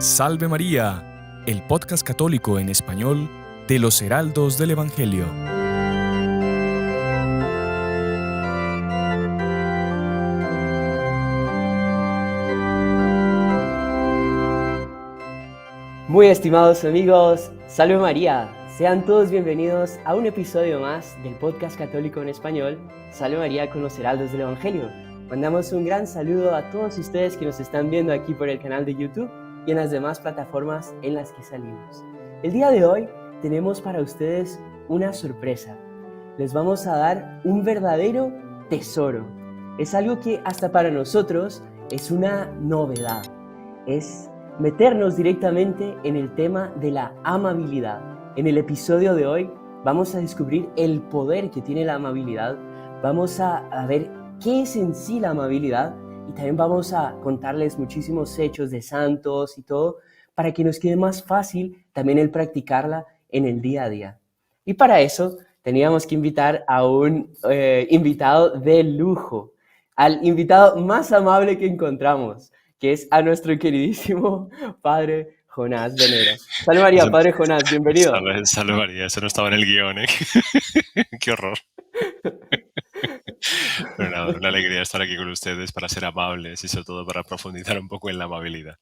Salve María, el podcast católico en español de los Heraldos del Evangelio. Muy estimados amigos, Salve María, sean todos bienvenidos a un episodio más del podcast católico en español, Salve María con los Heraldos del Evangelio. Mandamos un gran saludo a todos ustedes que nos están viendo aquí por el canal de YouTube y en las demás plataformas en las que salimos. El día de hoy tenemos para ustedes una sorpresa. Les vamos a dar un verdadero tesoro. Es algo que hasta para nosotros es una novedad. Es meternos directamente en el tema de la amabilidad. En el episodio de hoy vamos a descubrir el poder que tiene la amabilidad, vamos a ver qué es en sí la amabilidad y también vamos a contarles muchísimos hechos de santos y todo para que nos quede más fácil también el practicarla en el día a día. Y para eso teníamos que invitar a un invitado de lujo, al invitado más amable que encontramos, que es a nuestro queridísimo Padre Jonás Venera. Salve María, Padre Jonás, bienvenido. Salve María, eso no estaba en el guión, ¿eh? Qué horror. Pero nada, una alegría estar aquí con ustedes para ser amables y sobre todo para profundizar un poco en la amabilidad.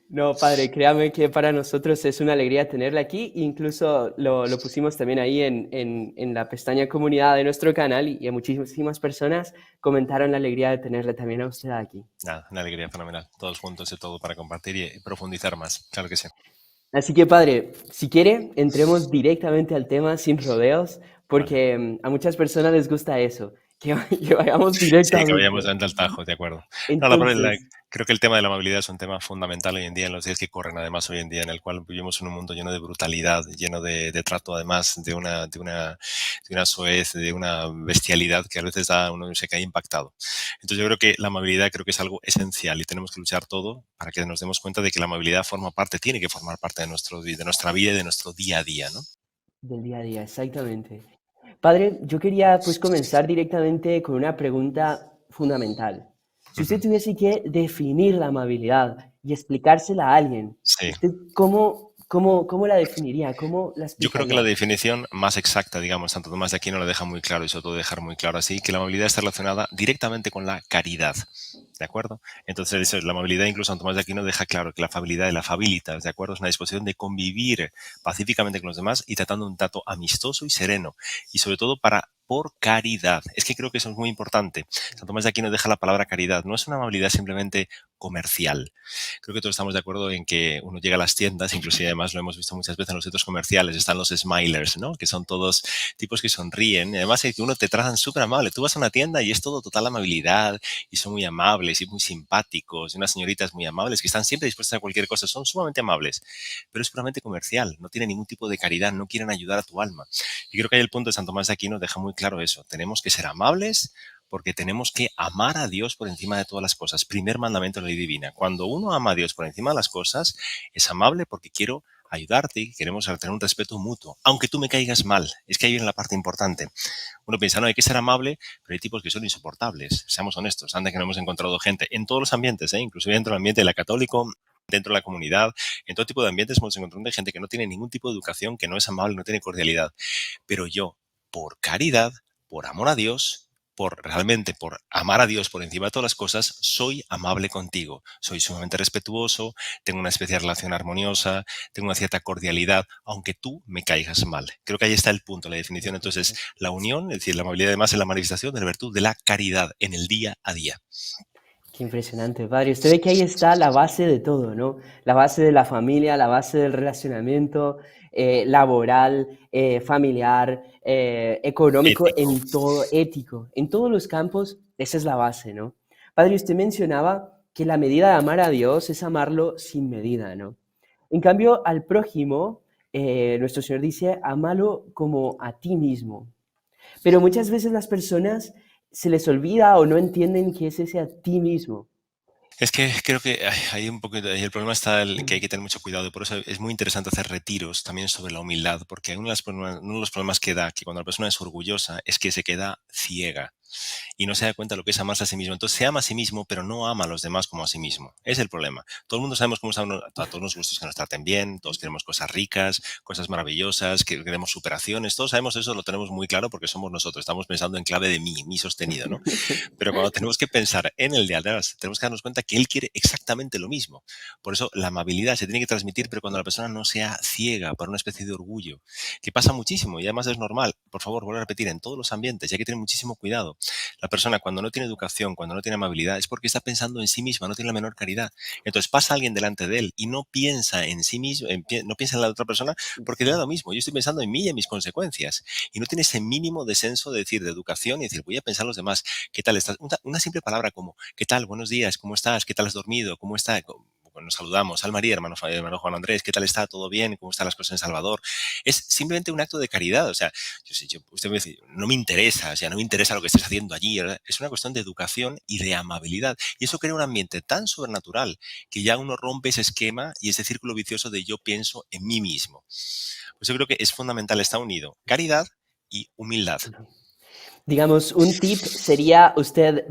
No, Padre, créame que para nosotros es una alegría tenerla aquí. Incluso lo pusimos también ahí en la pestaña comunidad de nuestro canal y a muchísimas personas comentaron la alegría de tenerla también a usted aquí. Nada, una alegría fenomenal. Todos juntos y todo para compartir y profundizar más. Claro que sí. Así que, Padre, si quiere, entremos directamente al tema sin rodeos, porque a muchas personas les gusta eso, que vayamos Sí, directamente. que vayamos dando al tajo, de acuerdo. No, Entonces, creo que el tema de la amabilidad es un tema fundamental hoy en día, en los días que corren, además, hoy en día, en el cual vivimos en un mundo lleno de brutalidad, lleno de trato, además, de una soez, de una bestialidad que a veces uno se cae impactado. Entonces, yo creo que la amabilidad creo que es algo esencial y tenemos que luchar todo para que nos demos cuenta de que la amabilidad tiene que formar parte de nuestra vida y de nuestro día a día, ¿no? del día a día, exactamente. Padre, yo quería pues comenzar directamente con una pregunta fundamental. Si usted tuviese que definir la amabilidad y explicársela a alguien, Sí. ¿usted cómo la definiría? ¿Cómo la Yo creo que la explicaría? definición más exacta, digamos, Santo Tomás de Aquino lo deja muy claro y sobre todo dejar muy claro así, que la amabilidad está relacionada directamente con la caridad, ¿de acuerdo? Entonces, eso, la amabilidad, incluso Santo Tomás de Aquino deja claro que la afabilidad y la afabilitas, ¿de acuerdo? Es una disposición de convivir pacíficamente con los demás y tratando un trato amistoso y sereno, y sobre todo por caridad. Es que creo que eso es muy importante. Santo Tomás de Aquino deja la palabra caridad, no es una amabilidad simplemente comercial. Creo que todos estamos de acuerdo en que uno llega a las tiendas, inclusive además lo hemos visto muchas veces en los centros comerciales, están los smilers, ¿no? Que son todos tipos que sonríen, y además es que uno te tratan súper amable. Tú vas a una tienda y es todo total amabilidad, y son muy amables y muy simpáticos, y unas señoritas muy amables que están siempre dispuestas a cualquier cosa, son sumamente amables, pero es puramente comercial, no tiene ningún tipo de caridad, no quieren ayudar a tu alma. Y creo que ahí el punto de San Tomás de Aquino deja muy claro eso, tenemos que ser amables, porque tenemos que amar a Dios por encima de todas las cosas. Primer mandamiento de la ley divina. Cuando uno ama a Dios por encima de las cosas, es amable porque quiero ayudarte y queremos tener un respeto mutuo, aunque tú me caigas mal. Es que ahí viene la parte importante. Uno piensa, no, hay que ser amable, pero hay tipos que son insoportables. Seamos honestos, anda que no hemos encontrado gente en todos los ambientes, inclusive dentro del ambiente de la católico, dentro de la comunidad, en todo tipo de ambientes hemos encontrado gente que no tiene ningún tipo de educación, que no es amable, no tiene cordialidad. Pero yo, por caridad, por amor a Dios, por amar a Dios por encima de todas las cosas, soy amable contigo. Soy sumamente respetuoso, tengo una especie de relación armoniosa, tengo una cierta cordialidad, aunque tú me caigas mal. Creo que ahí está el punto, la definición. Entonces, la unión, es decir, la amabilidad además es la manifestación de la virtud de la caridad en el día a día. Qué impresionante, Padre. Usted ve que ahí está la base de todo, ¿no? La base de la familia, la base del relacionamiento laboral, familiar, económico, Ético. en todo, ético. En todos los campos, esa es la base, ¿no? Padre, usted mencionaba que la medida de amar a Dios es amarlo sin medida, ¿no? En cambio, al prójimo, nuestro Señor dice, amalo como a ti mismo. Pero muchas veces las personas se les olvida o no entienden qué es ese a ti mismo. Es que creo que hay un poquito, y el problema está que hay que tener mucho cuidado, y por eso es muy interesante hacer retiros también sobre la humildad, porque uno de los problemas que da, que cuando la persona es orgullosa, es que se queda ciega. y no se da cuenta de lo que es amarse a sí mismo. Entonces se ama a sí mismo, pero no ama a los demás como a sí mismo. Es el problema. Todo el mundo sabemos cómo estamos, a todos nos gusta que nos traten bien, todos queremos cosas ricas, cosas maravillosas, que queremos superaciones, todos sabemos eso, lo tenemos muy claro porque somos nosotros, estamos pensando en clave de mí sostenido, ¿no? Pero cuando tenemos que pensar en el de atrás, tenemos que darnos cuenta que él quiere exactamente lo mismo. Por eso la amabilidad se tiene que transmitir, pero cuando la persona no sea ciega por una especie de orgullo, que pasa muchísimo y además es normal. Por favor, vuelvo a repetir, en todos los ambientes y hay que tener muchísimo cuidado. La persona cuando no tiene educación, cuando no tiene amabilidad, es porque está pensando en sí misma, no tiene la menor caridad. Entonces pasa alguien delante de él y no piensa en sí mismo, no piensa en la otra persona porque le da lo mismo. Yo estoy pensando en mí y en mis consecuencias. Y no tiene ese mínimo descenso de decir, de educación y decir, voy a pensar en los demás. ¿Qué tal estás? Una simple palabra como, ¿qué tal? Buenos días, ¿cómo estás? ¿Qué tal has dormido? ¿Cómo está? Bueno, nos saludamos. Al María, hermano Juan Andrés, ¿qué tal está? ¿Todo bien? ¿Cómo están las cosas en Salvador? Es simplemente un acto de caridad. O sea, usted me dice, no me interesa, o sea, no me interesa lo que estés haciendo allí. ¿Verdad? Es una cuestión de educación y de amabilidad. Y eso crea un ambiente tan sobrenatural que ya uno rompe ese esquema y ese círculo vicioso de yo pienso en mí mismo. Pues yo creo que es fundamental, está unido caridad y humildad. Digamos, un tip sería usted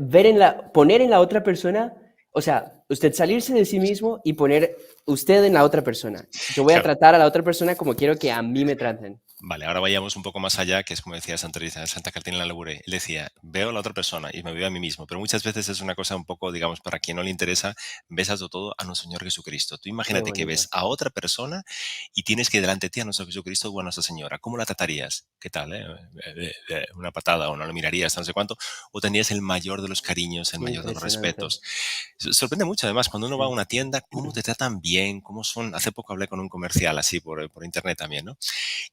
poner en la otra persona, o sea, usted salirse de sí mismo y poner usted en la otra persona. Yo voy a Claro. tratar a la otra persona como quiero que a mí me traten. Vale, ahora vayamos un poco más allá, que es como decía Santa Catarina Labouré. Él decía, veo a la otra persona y me veo a mí mismo, pero muchas veces es una cosa un poco, digamos, para quien no le interesa, ves a todo a nuestro Señor Jesucristo. Tú Qué imagínate que ves bonito. a otra persona y tienes que delante de ti a nuestro Jesucristo o a Nuestra Señora. ¿Cómo la tratarías? ¿Qué tal? Una patada o no lo mirarías, no sé cuánto. O tendrías el mayor de los cariños, el Qué mayor de los impresionante. respetos. Sorprende mucho, además, cuando uno va a Sí. una tienda, cómo te tratan bien, cómo son. Hace poco hablé con un comercial así por internet también, ¿no?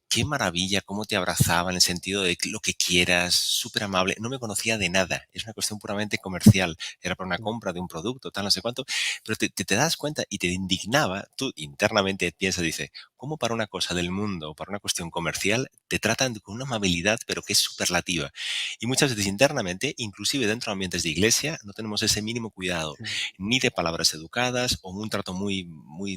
Qué maravilla, cómo te abrazaba en el sentido de lo que quieras, súper amable. No me conocía de nada, es una cuestión puramente comercial. Era para una compra de un producto, tal, no sé cuánto. Pero te das cuenta y te indignaba. Tú internamente piensas, dice, ¿cómo para una cosa del mundo o para una cuestión comercial te tratan con una amabilidad, pero que es superlativa? Y muchas veces internamente, inclusive dentro de ambientes de iglesia, no tenemos ese mínimo cuidado, Sí. ni de palabras educadas o un trato muy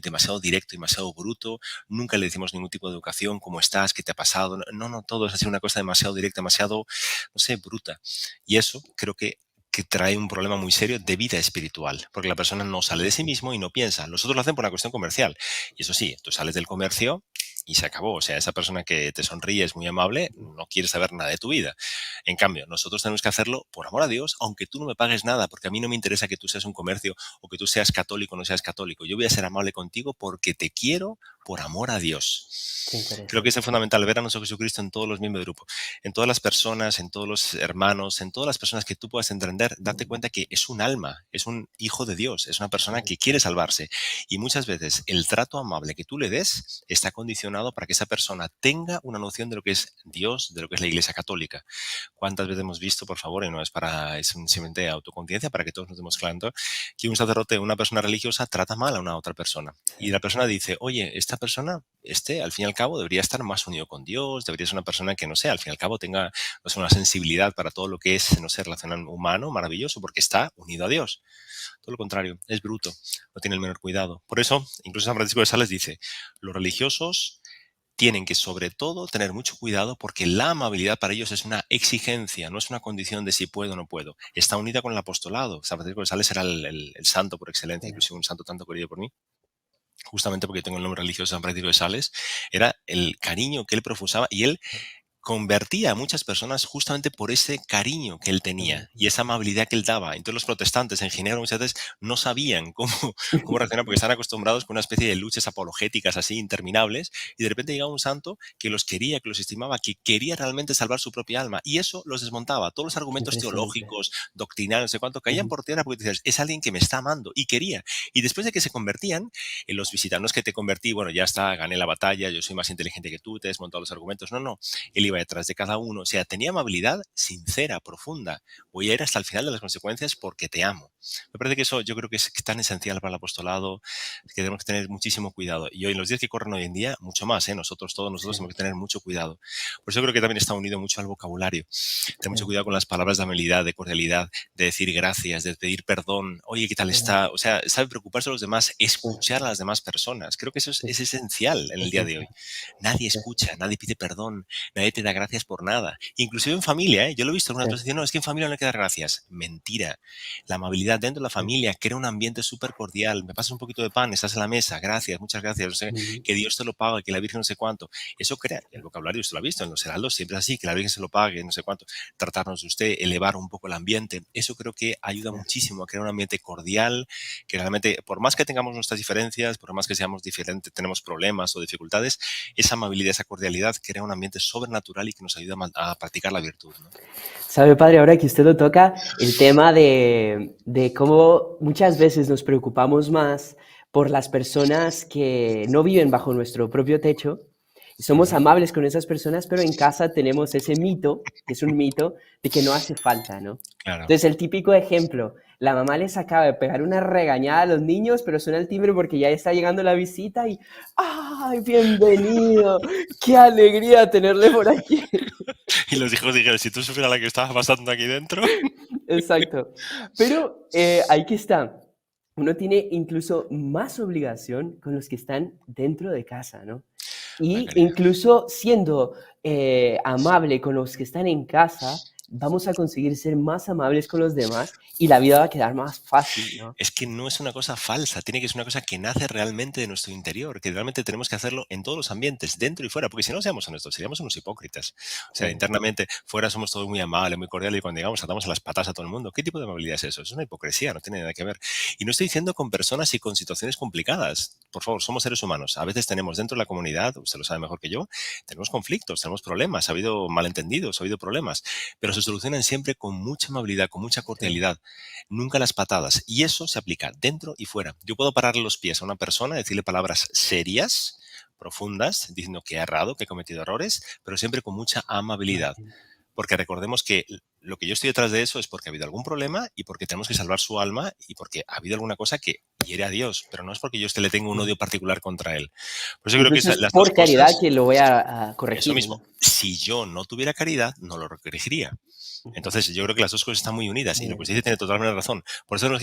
demasiado directo y demasiado bruto. Nunca le decimos ningún tipo de educación, ¿cómo estás? ¿Qué te ha pasado? No, todo es así una cosa demasiado directa, demasiado, no sé, bruta. Y eso creo que trae un problema muy serio de vida espiritual, porque la persona no sale de sí mismo y no piensa. Los otros lo hacen por una cuestión comercial. Y eso sí, tú sales del comercio y se acabó. O sea, esa persona que te sonríe es muy amable, no quiere saber nada de tu vida. En cambio, nosotros tenemos que hacerlo por amor a Dios, aunque tú no me pagues nada, porque a mí no me interesa que tú seas un comercio o que tú seas católico o no seas católico. Yo voy a ser amable contigo porque te quiero por amor a Qué Dios. Creo que es interesante. fundamental ver a nuestro Jesucristo en todos los miembros del grupo, en todas las personas, en todos los hermanos, en todas las personas que tú puedas entender, date cuenta que es un alma, es un hijo de Dios, es una persona Sí. que quiere salvarse. Y muchas veces el trato amable que tú le des está condicionado para que esa persona tenga una noción de lo que es Dios, de lo que es la Iglesia Católica. ¿Cuántas veces hemos visto, por favor, y no es para, es simplemente autoconciencia, para que todos nos demos cuenta, que un sacerdote, una persona religiosa, trata mal a una otra persona? Y la persona dice, oye, esta persona, al fin y al cabo, debería estar más unido con Dios, debería ser una persona que, no sé, al fin y al cabo tenga, no sé, una sensibilidad para todo lo que es, no sé, relacional humano, maravilloso, porque está unido a Dios. Todo lo contrario, es bruto, no tiene el menor cuidado. Por eso, incluso San Francisco de Sales dice, los religiosos tienen que sobre todo tener mucho cuidado porque la amabilidad para ellos es una exigencia, no es una condición de si puedo o no puedo. Está unida con el apostolado. San Francisco de Sales era el santo por excelencia, Sí. inclusive un santo tanto querido por mí, justamente porque tengo el nombre religioso de San Francisco de Sales. Era el cariño que él profusaba y él convertía a muchas personas justamente por ese cariño que él Qué tenía bonito. y esa amabilidad que él daba. Entonces los protestantes en Ginebra muchas veces no sabían cómo reaccionar porque están acostumbrados con una especie de luchas apologéticas así interminables y de repente llegaba un santo que los quería, que los estimaba, que quería realmente salvar su propia alma y eso los desmontaba. Todos los Qué argumentos impresionante. teológicos, doctrinales, no sé cuánto, caían Ujú. por tierra porque decías, es alguien que me está amando y quería. Y después de que se convertían, los visitantes, no es que te convertí, bueno, ya está, gané la batalla, yo soy más inteligente que tú, te he desmontado los argumentos. No, no, él iba detrás de cada uno, o sea, tenía amabilidad sincera, profunda. Voy a ir hasta el final de las consecuencias porque te amo. Me parece que eso yo creo que es tan esencial para el apostolado que tenemos que tener muchísimo cuidado. Y hoy, en los días que corren hoy en día, mucho más, ¿eh? Todos nosotros Sí, tenemos que tener mucho cuidado. Por eso creo que también está unido mucho al vocabulario. Tener mucho sí, cuidado con las palabras de amabilidad, de cordialidad, de decir gracias, de pedir perdón. Oye, ¿qué tal sí, está? O sea, sabe preocuparse de los demás, sí, escuchar a las demás personas. Creo que eso sí, es esencial en el día de esencial. hoy. Nadie Sí, escucha, nadie pide perdón, nadie te da gracias por nada. Inclusive en familia, ¿eh? Yo lo he visto en una sí, persona, no, es que en familia no hay que dar gracias. Mentira. La amabilidad dentro de la sí. familia crea un ambiente súper cordial. Me pasas un poquito de pan, estás en la mesa, gracias, muchas gracias, no sé, Ujú. que Dios te lo pague, que la Virgen no sé cuánto. Eso crea, el vocabulario usted lo ha visto, en los heraldos siempre es así, que la Virgen se lo pague, no sé cuánto, tratarnos de usted, elevar un poco el ambiente. Eso creo que ayuda Sí. muchísimo a crear un ambiente cordial, que realmente, por más que tengamos nuestras diferencias, por más que seamos diferentes, tenemos problemas o dificultades, esa amabilidad, esa cordialidad crea un ambiente sobrenatural y que nos ayuda a practicar la virtud, ¿no? ¿Sabe, padre, ahora que usted lo toca, el tema de cómo muchas veces nos preocupamos más por las personas que no viven bajo nuestro propio techo? Y somos Ujú, amables con esas personas, pero en casa tenemos ese mito, que es un mito, de que no hace falta, ¿no? claro. Entonces, el típico ejemplo, la mamá les acaba de pegar una regañada a los niños, pero suena el timbre porque ya está llegando la visita y ¡ay, bienvenido! ¡Qué alegría tenerle por aquí! Y los hijos dijeron, si tú supieras la que estaba pasando aquí dentro. Exacto. Pero ahí que está. Uno tiene incluso más obligación con los que están dentro de casa, ¿no? Una Y calidad. incluso siendo amable con los que están en casa, vamos a conseguir ser más amables con los demás y la vida va a quedar más fácil, ¿no? Es que no es una cosa falsa, tiene que ser una cosa que nace realmente de nuestro interior, que realmente tenemos que hacerlo en todos los ambientes, dentro y fuera, porque si no seamos honestos, seríamos unos hipócritas. O Sí, sea, internamente, fuera somos todos muy amables, muy cordiales, y cuando llegamos atamos a las patas a todo el mundo. ¿Qué tipo de amabilidad es eso? Es una hipocresía, no tiene nada que ver. Y no estoy diciendo con personas y con situaciones complicadas. Por favor, somos seres humanos. A veces tenemos dentro de la comunidad, usted lo sabe mejor que yo, tenemos conflictos, tenemos problemas, ha habido malentendidos, ha habido problemas, pero se solucionan siempre con mucha amabilidad, con mucha sí, cordialidad, nunca las patadas. Y eso se aplica dentro y fuera. Yo puedo pararle los pies a una persona, decirle palabras serias, profundas, diciendo que ha errado, que ha cometido errores, pero siempre con mucha amabilidad. imagínate. Porque recordemos que lo que yo estoy detrás de eso es porque ha habido algún problema y porque tenemos que salvar su alma y porque ha habido alguna cosa que hiere a Dios, pero no es porque yo le tengo un Sí. odio particular contra él. Por eso creo que Incluso es las dos por caridad cosas, que lo voy a eso corregir, mismo, ¿no? si yo no tuviera caridad, no lo corregiría. Ujú. Entonces, yo creo que las dos cosas están muy unidas y lo que Bien, usted dice tiene totalmente razón. Por eso tenemos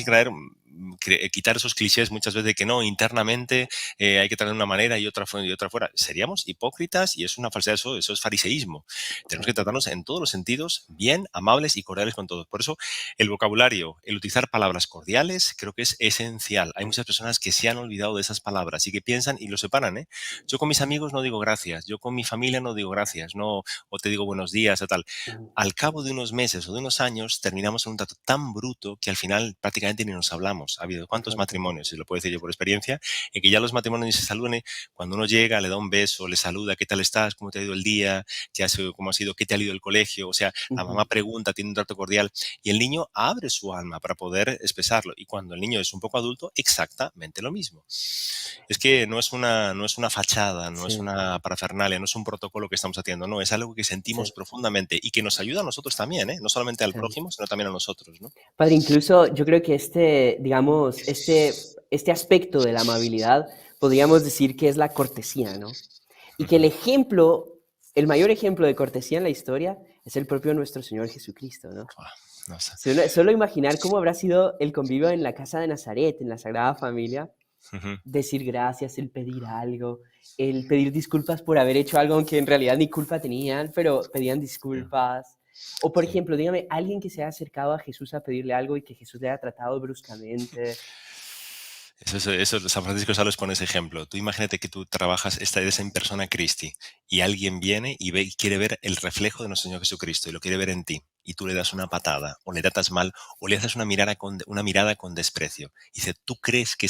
que quitar esos clichés muchas veces de que no, internamente hay que tratar de una manera y otra fuera. Seríamos hipócritas y es una falsedad, eso es fariseísmo. Tenemos que sí, tratarnos en todos los sentidos bien, amables y cordiales con todos. Por eso, el vocabulario, el utilizar palabras cordiales, creo que es esencial. Hay muchas personas que se han olvidado de esas palabras y que piensan y lo separan, ¿eh? Yo con mis amigos no digo gracias, yo con mi familia no digo gracias, no, o te digo buenos días o tal. ujú, Al cabo de unos meses o de unos años terminamos en un trato tan bruto que al final prácticamente ni nos hablamos. Ha habido cuántos exacto. matrimonios, y lo puedo decir yo por experiencia, en que ya los matrimonios se saludan, cuando uno llega, le da un beso, le saluda, ¿qué tal estás? ¿Cómo te ha ido el día? ¿Cómo ha sido? ¿Qué te ha ido el colegio? O sea, la mamá Ujú, pregunta, tiene un trato cordial y el niño abre su alma para poder expresarlo. Y cuando el niño es un poco adulto, exactamente lo mismo. Es que no es una fachada, no es sí, una parafernalia, no es un protocolo que estamos haciendo, no, es algo que sí, sentimos profundamente y que nos ayuda a nosotros también, ¿eh? No solamente al sí. prójimo, sino también a nosotros, ¿no? Padre, incluso yo creo que digamos, este aspecto de la amabilidad podríamos decir que es la cortesía, ¿no? Y que Ujú. el mayor ejemplo de cortesía en la historia es el propio nuestro Señor Jesucristo, ¿no? Ah, no sé. Solo imaginar cómo habrá sido el convivio en la casa de Nazaret, en la Sagrada Familia, Ujú. decir gracias, el pedir algo, el pedir disculpas por haber hecho algo aunque en realidad ni culpa tenían, pero pedían Mm, disculpas. O por sí. ejemplo, dígame, alguien que se haya acercado a Jesús a pedirle algo y que Jesús le haya tratado bruscamente. Eso, San Francisco Sales pone ese ejemplo. Tú imagínate que tú trabajas, eres en persona Christi, y alguien viene y quiere ver el reflejo de nuestro Señor Jesucristo y lo quiere ver en ti. Y tú le das una patada, o le tratas mal, o le haces una mirada con desprecio. Y dice, ¿tú crees que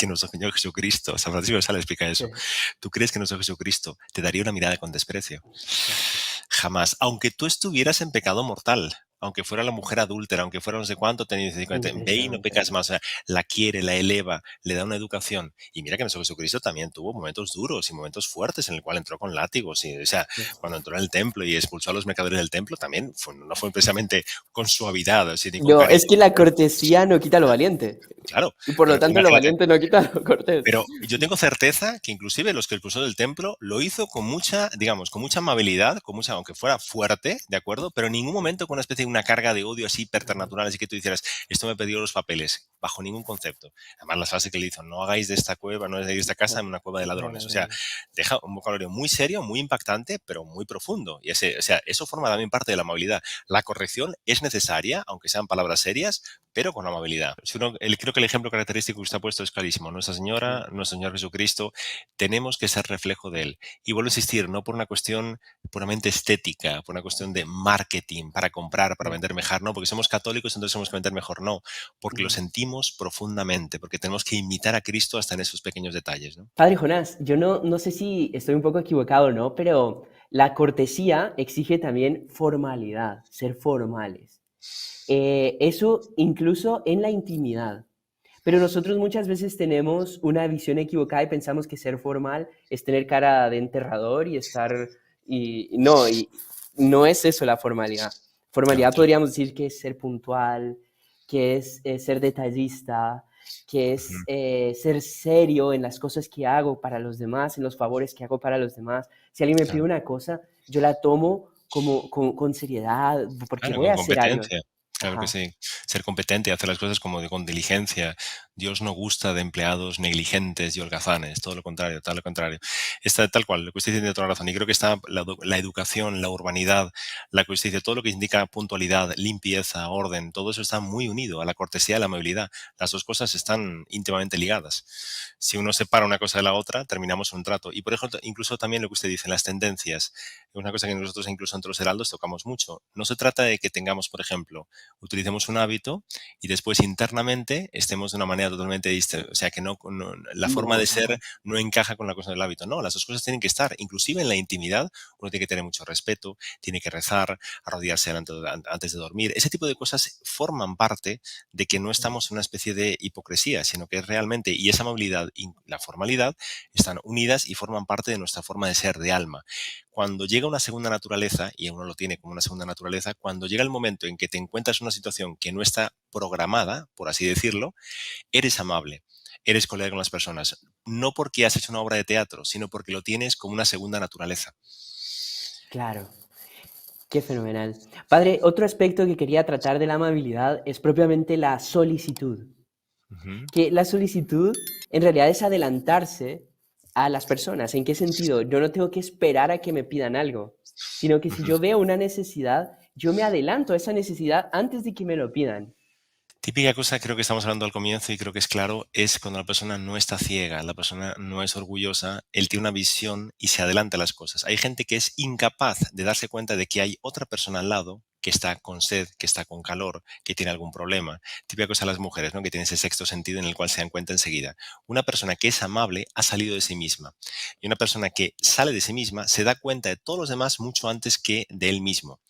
nuestro Señor Jesucristo, San Francisco de Sales explica Sí, eso, ¿tú crees que nuestro Jesucristo te daría una mirada con desprecio? exacto. Jamás, aunque tú estuvieras en pecado mortal. aunque fuera la mujer adúltera, aunque fuera no sé cuánto, ve y no Impresionante. pecas más. O sea, la quiere, la eleva, le da una educación. Y mira que nuestro Jesucristo también tuvo momentos duros y momentos fuertes en el cual entró con látigos. Y, o sea, cuando entró en el templo y expulsó a los mercaderes del templo, también no fue precisamente con suavidad, así, ni con No, es cariño. que la cortesía no quita lo valiente. Claro, Y por lo pero tanto, lo imagínate. valiente no quita lo cortés. Pero yo tengo certeza que inclusive los que expulsó del templo lo hizo con mucha, digamos, con mucha amabilidad, con mucha, aunque fuera fuerte, ¿de acuerdo? Pero en ningún momento con una especie de una carga de odio así preternatural, así que tú dijeras, esto me pidió los papeles, bajo ningún concepto. Además, la frase que le hizo, no hagáis de esta cueva, no hagáis de esta casa en una cueva de ladrones. O sea, deja un vocabulario muy serio, muy impactante, pero muy profundo. Y ese, o sea, eso forma también parte de la amabilidad. La corrección es necesaria, aunque sean palabras serias, pero con amabilidad. Creo que el ejemplo característico que usted ha puesto es clarísimo. Nuestra Señora, nuestro Señor Jesucristo, tenemos que ser reflejo de Él. Y vuelvo a insistir, no por una cuestión puramente estética, por una cuestión de marketing, para comprar, para vender mejor, no, porque somos católicos, entonces tenemos que vender mejor, no, porque lo sentimos profundamente, porque tenemos que imitar a Cristo hasta en esos pequeños detalles, ¿no? Padre Jonás, yo no sé si estoy un poco equivocado o no, pero la cortesía exige también formalidad, ser formales. Eso incluso en la intimidad. Pero nosotros muchas veces tenemos una visión equivocada y pensamos que ser formal es tener cara de enterrador y estar... y no es eso la formalidad. No, Formalidad total. podríamos decir que es ser puntual, que es ser detallista, que Ujú. es ser serio en las cosas que hago para los demás, en los favores que hago para los demás. Si alguien me pide Claro, una cosa, yo la tomo como con seriedad, porque claro, voy con a hacer algo. competencia. Claro que Ajá. sí. Ser competente y hacer las cosas como con diligencia. Dios no gusta de empleados negligentes y holgazanes, todo lo contrario. Está tal cual, lo que usted dice tiene toda la razón. Y creo que está la educación, la urbanidad, la que usted dice, todo lo que indica puntualidad, limpieza, orden, todo eso está muy unido a la cortesía y la amabilidad. Las dos cosas están íntimamente ligadas. Si uno separa una cosa de la otra, terminamos un trato. Y por ejemplo, incluso también lo que usted dice, las tendencias. Es una cosa que nosotros incluso entre los heraldos tocamos mucho. No se trata de que tengamos, por ejemplo, utilicemos un hábito y después internamente estemos de una manera totalmente distinta. O sea, que la forma No, de ser no encaja con la cosa del hábito. No, las dos cosas tienen que estar. Inclusive en la intimidad, uno tiene que tener mucho respeto, tiene que rezar, arrodillarse antes de dormir. Ese tipo de cosas forman parte de que no estamos en una especie de hipocresía, sino que realmente, y esa amabilidad y la formalidad están unidas y forman parte de nuestra forma de ser de alma. Cuando llega una segunda naturaleza, y uno lo tiene como una segunda naturaleza, cuando llega el momento en que te encuentras en una situación que no está programada, por así decirlo, eres amable, eres colega con las personas, no porque has hecho una obra de teatro, sino porque lo tienes como una segunda naturaleza. claro. Qué fenomenal. Padre, otro aspecto que quería tratar de la amabilidad es propiamente la solicitud. Ujú, Que la solicitud en realidad es adelantarse a las personas. ¿En qué sentido? Yo no tengo que esperar a que me pidan algo, sino que si ujú. yo veo una necesidad, yo me adelanto a esa necesidad antes de que me lo pidan. Típica cosa, creo que estamos hablando al comienzo y creo que es claro, es cuando la persona no está ciega, la persona no es orgullosa, él tiene una visión y se adelanta a las cosas. Hay gente que es incapaz de darse cuenta de que hay otra persona al lado que está con sed, que está con calor, que tiene algún problema. Típica cosa a las mujeres, ¿no? Que tienen ese sexto sentido en el cual se dan cuenta enseguida. Una persona que es amable ha salido de sí misma y una persona que sale de sí misma se da cuenta de todos los demás mucho antes que de él mismo.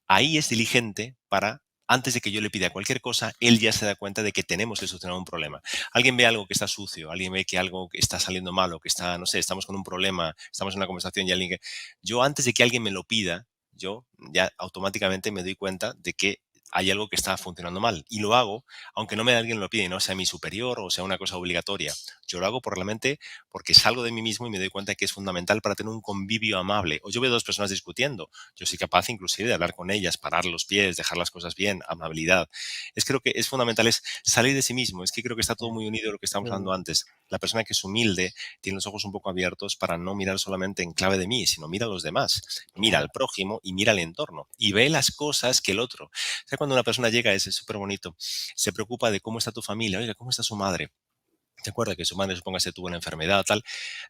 Ahí es diligente para, antes de que yo le pida cualquier cosa, él ya se da cuenta de que tenemos que solucionar un problema. Alguien ve algo que está sucio, alguien ve que algo que está saliendo malo, que está, no sé, estamos con un problema, estamos en una conversación y alguien que... Yo antes de que alguien me lo pida, yo ya automáticamente me doy cuenta de que hay algo que está funcionando mal y lo hago aunque no me alguien lo pide y no sea mi superior o sea una cosa obligatoria. Yo lo hago por realmente porque salgo de mí mismo y me doy cuenta que es fundamental para tener un convivio amable. O yo veo dos personas discutiendo, yo soy capaz inclusive de hablar con ellas, parar los pies, dejar las cosas bien, amabilidad. Creo que es fundamental, es salir de sí mismo. Es que creo que está todo muy unido a lo que estábamos hablando antes. La persona que es humilde tiene los ojos un poco abiertos para no mirar solamente en clave de mí, sino mira a los demás, mira al Claro. prójimo y mira al entorno y ve las cosas que el otro. O sea, cuando una persona llega, es súper bonito, se preocupa de cómo está tu familia, oiga, cómo está su madre. ¿Te acuerdas que su madre, supóngase, tuvo una enfermedad, tal?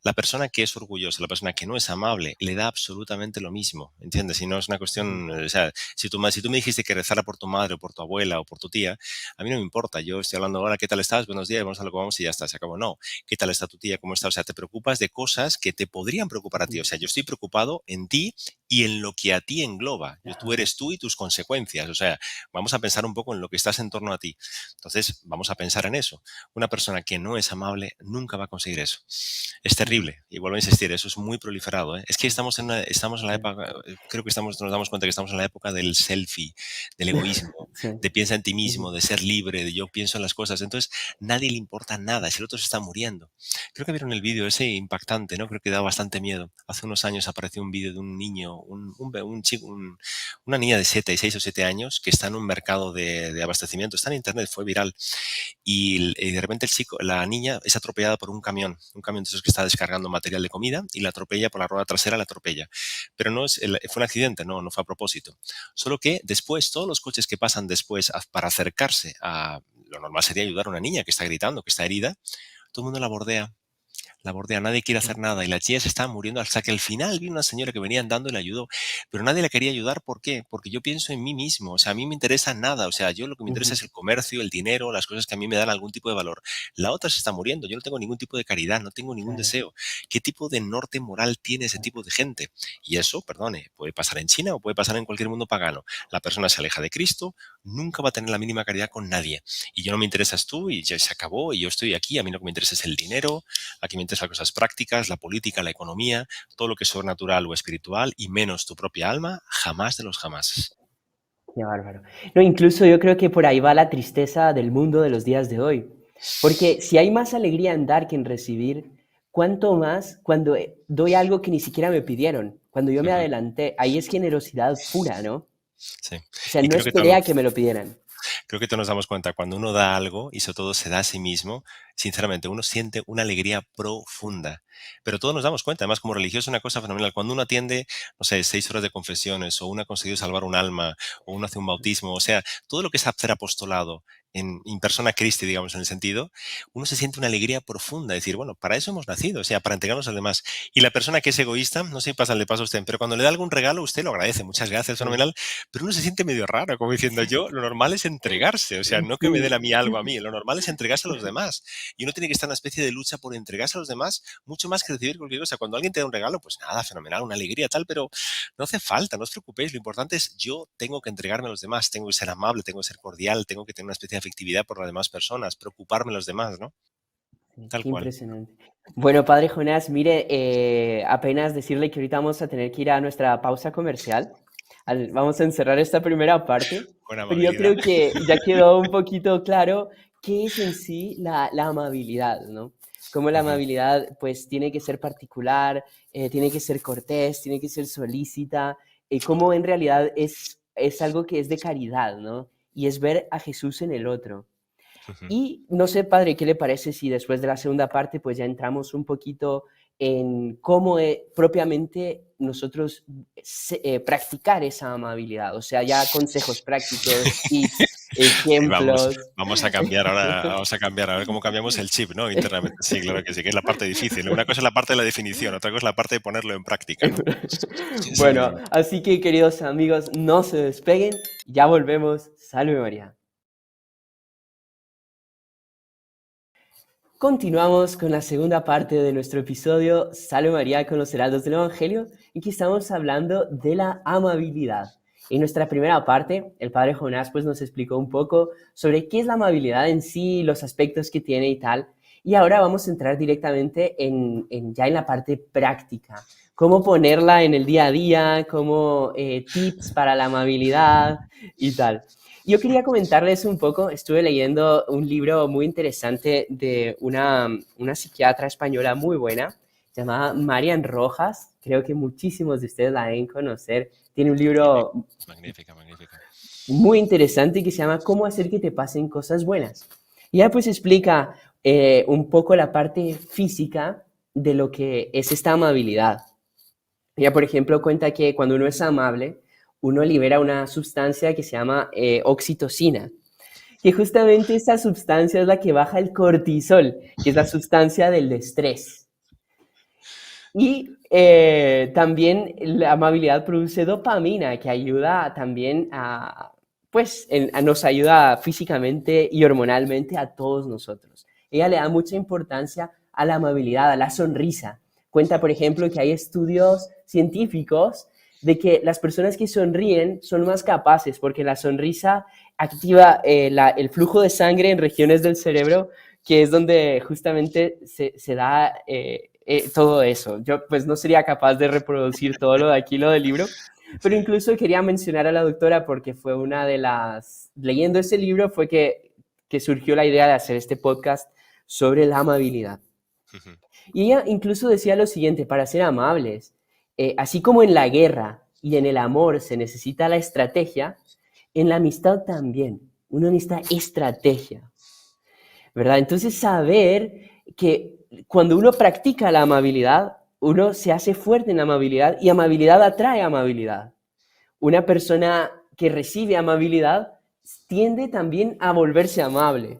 La persona que es orgullosa, la persona que no es amable, le da absolutamente lo mismo, ¿entiendes? Y no es una Ujú. cuestión, o sea, si tú me dijiste que rezara por tu madre o por tu abuela o por tu tía, a mí no me importa. Yo estoy hablando ahora, ¿qué tal estás? Buenos días, vamos a lo que vamos y ya está, se acabó. No, ¿qué tal está tu tía? ¿Cómo está? O sea, te preocupas de cosas que te podrían preocupar a ti. O sea, yo estoy preocupado en ti y en lo que a ti engloba. Tú Ajá. eres tú y tus consecuencias. O sea, vamos a pensar un poco en lo que estás en torno a ti. Entonces, vamos a pensar en eso. Una persona que no es amable nunca va a conseguir eso. Es Ujú. terrible. Y vuelvo a insistir, eso es muy proliferado, ¿eh? Es que estamos en la Sí, época, creo que nos damos cuenta que estamos en la época del selfie, del egoísmo, sí. de piensa en ti mismo, Ujú. de ser libre, de yo pienso en las cosas. Entonces, nadie le importa nada si el otro se está muriendo. Creo que vieron el vídeo ese impactante, ¿no? Creo que da bastante miedo. Hace unos años apareció un vídeo de un niño, un chico, una niña de 6 o 7 años que está en un mercado de abastecimiento. Está en internet, fue viral y de repente la niña es atropellada por un camión de esos que está descargando material de comida y la atropella por la rueda trasera, la atropella. Pero fue un accidente, no fue a propósito. Solo que después, todos los coches que pasan después para acercarse a, lo normal sería ayudar a una niña que está gritando, que está herida, todo el mundo la bordea, nadie quiere hacer Sí, nada y la chica se está muriendo hasta que al final vi una señora que venía andando y la ayudó, pero nadie la quería ayudar. ¿Por qué? Porque yo pienso en mí mismo, o sea, a mí me interesa nada, o sea, yo lo que me interesa ujú, es el comercio, el dinero, las cosas que a mí me dan algún tipo de valor. La otra se está muriendo, yo no tengo ningún tipo de caridad, no tengo ningún claro, deseo. ¿Qué tipo de norte moral tiene ese tipo de gente? Y eso, perdone, puede pasar en China o puede pasar en cualquier mundo pagano. La persona se aleja de Cristo, nunca va a tener la mínima caridad con nadie. Y yo no me interesas tú y ya se acabó y yo estoy aquí, a mí lo que me interesa es el dinero, aquí me interesan las cosas prácticas, la política, la economía, todo lo que es sobrenatural o espiritual y menos tu propia alma, jamás de los jamás. qué bárbaro. No, incluso yo creo que por ahí va la tristeza del mundo de los días de hoy. Porque si hay más alegría en dar que en recibir, ¿cuánto más cuando doy algo que ni siquiera me pidieron? Cuando yo me Ujú, adelanté, ahí es generosidad pura, ¿no? sí. O sea, Y no esperé a que me lo pidieran. creo que todos nos damos cuenta, cuando uno da algo y sobre todo se da a sí mismo, sinceramente, uno siente una alegría profunda. Pero todos nos damos cuenta, además como religioso es una cosa fenomenal. Cuando uno atiende, no sé, 6 horas de confesiones, o uno ha conseguido salvar un alma, o uno hace un bautismo, o sea, todo lo que es hacer apostolado en persona Christi, digamos, en el sentido, uno se siente una alegría profunda, decir, bueno, para eso hemos nacido, o sea, para entregarnos a los demás. Y la persona que es egoísta, no sé si pasa, le pasa a usted, pero cuando le da algún regalo, usted lo agradece, muchas gracias, Sí. fenomenal, pero uno se siente medio raro, como diciendo yo, lo normal es entregarse, o sea, no que me den Sí. a mí algo a mí, lo normal es entregarse a los demás. Y uno tiene que estar en una especie de lucha por entregarse a los demás, mucho más que recibir cualquier cosa. Cuando alguien te da un regalo, pues nada, fenomenal, una alegría, tal, pero no hace falta, no os preocupéis, lo importante es yo tengo que entregarme a los demás, tengo que ser amable, tengo que ser cordial, tengo que tener una especie de afectividad por las demás personas, preocuparme de los demás, ¿no? Sí, Tal qué cual. impresionante. Bueno, padre Jonás, mire, apenas decirle que ahorita vamos a tener que ir a nuestra pausa comercial. Vamos a encerrar esta primera parte, Con pero yo amabilidad. creo que ya quedó un poquito claro qué es en sí la amabilidad, ¿no? Cómo la Ujú, amabilidad pues tiene que ser particular, tiene que ser cortés, tiene que ser solícita, cómo en realidad es algo que es de caridad, ¿no? Y es ver a Jesús en el otro. ujú. Y no sé, padre, ¿qué le parece si después de la segunda parte pues ya entramos un poquito en cómo propiamente nosotros practicar esa amabilidad? O sea, ya consejos prácticos, tips, Vamos, ejemplos. vamos a cambiar ahora, vamos a cambiar, a ver cómo cambiamos el chip, ¿no? Internamente. Sí, claro que sí, que es la parte difícil, ¿no? Una cosa es la parte de la definición, otra cosa es la parte de ponerlo en práctica, ¿no? Sí, Bueno, sí. así que queridos amigos, no se despeguen, ya volvemos. Salve María. Continuamos con la segunda parte de nuestro episodio Salve María con los Heraldos del Evangelio, en que estamos hablando de la amabilidad. En nuestra primera parte, el padre Jonás pues, nos explicó un poco sobre qué es la amabilidad en sí, los aspectos que tiene y tal. Y ahora vamos a entrar directamente ya en la parte práctica. Cómo ponerla en el día a día, cómo tips para la amabilidad y tal. Yo quería comentarles un poco, estuve leyendo un libro muy interesante de una psiquiatra española muy buena, llamada Marian Rojas, creo que muchísimos de ustedes la deben conocer, tiene un Magnífica, libro magnífica, magnífica. muy interesante que se llama Cómo hacer que te pasen cosas buenas. Y ella pues explica un poco la parte física de lo que es esta amabilidad. Ella, por ejemplo, cuenta que cuando uno es amable, uno libera una sustancia que se llama oxitocina, que justamente esa sustancia es la que baja el cortisol, que es la sustancia del estrés. Y también la amabilidad produce dopamina, que ayuda también nos ayuda físicamente y hormonalmente a todos nosotros. Ella le da mucha importancia a la amabilidad, a la sonrisa. Cuenta, por ejemplo, que hay estudios científicos de que las personas que sonríen son más capaces porque la sonrisa activa el flujo de sangre en regiones del cerebro que es donde justamente se da todo eso. Yo pues no sería capaz de reproducir todo lo de aquí, lo del libro, pero Sí. incluso quería mencionar a la doctora porque fue una de leyendo ese libro fue que surgió la idea de hacer este podcast sobre la amabilidad. Ujú. Y ella incluso decía lo siguiente, para ser amables, así como en la guerra y en el amor se necesita la estrategia, en la amistad también, uno necesita estrategia. ¿Verdad? Entonces, saber que cuando uno practica la amabilidad, uno se hace fuerte en la amabilidad y amabilidad atrae amabilidad. Una persona que recibe amabilidad tiende también a volverse amable,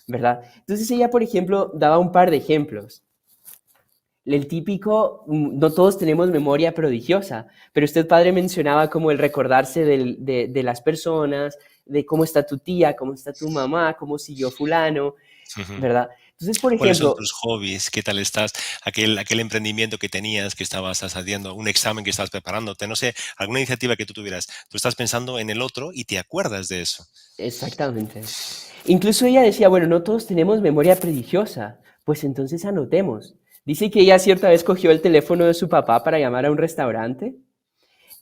¿verdad? Entonces ella, por ejemplo, daba un par de ejemplos. El típico, no todos tenemos memoria prodigiosa, pero usted, padre, mencionaba como el recordarse de las personas, de cómo está tu tía, cómo está tu mamá, cómo siguió fulano, Ujú. ¿verdad? Entonces, por ¿Cuáles son ejemplo, tus hobbies? ¿Qué tal estás? Aquel emprendimiento que tenías, que estabas haciendo, un examen que estabas preparándote, no sé, alguna iniciativa que tú tuvieras. Tú estás pensando en el otro y te acuerdas de eso. exactamente. Incluso ella decía, bueno, no todos tenemos memoria prodigiosa, pues entonces anotemos. Dice que ella cierta vez cogió el teléfono de su papá para llamar a un restaurante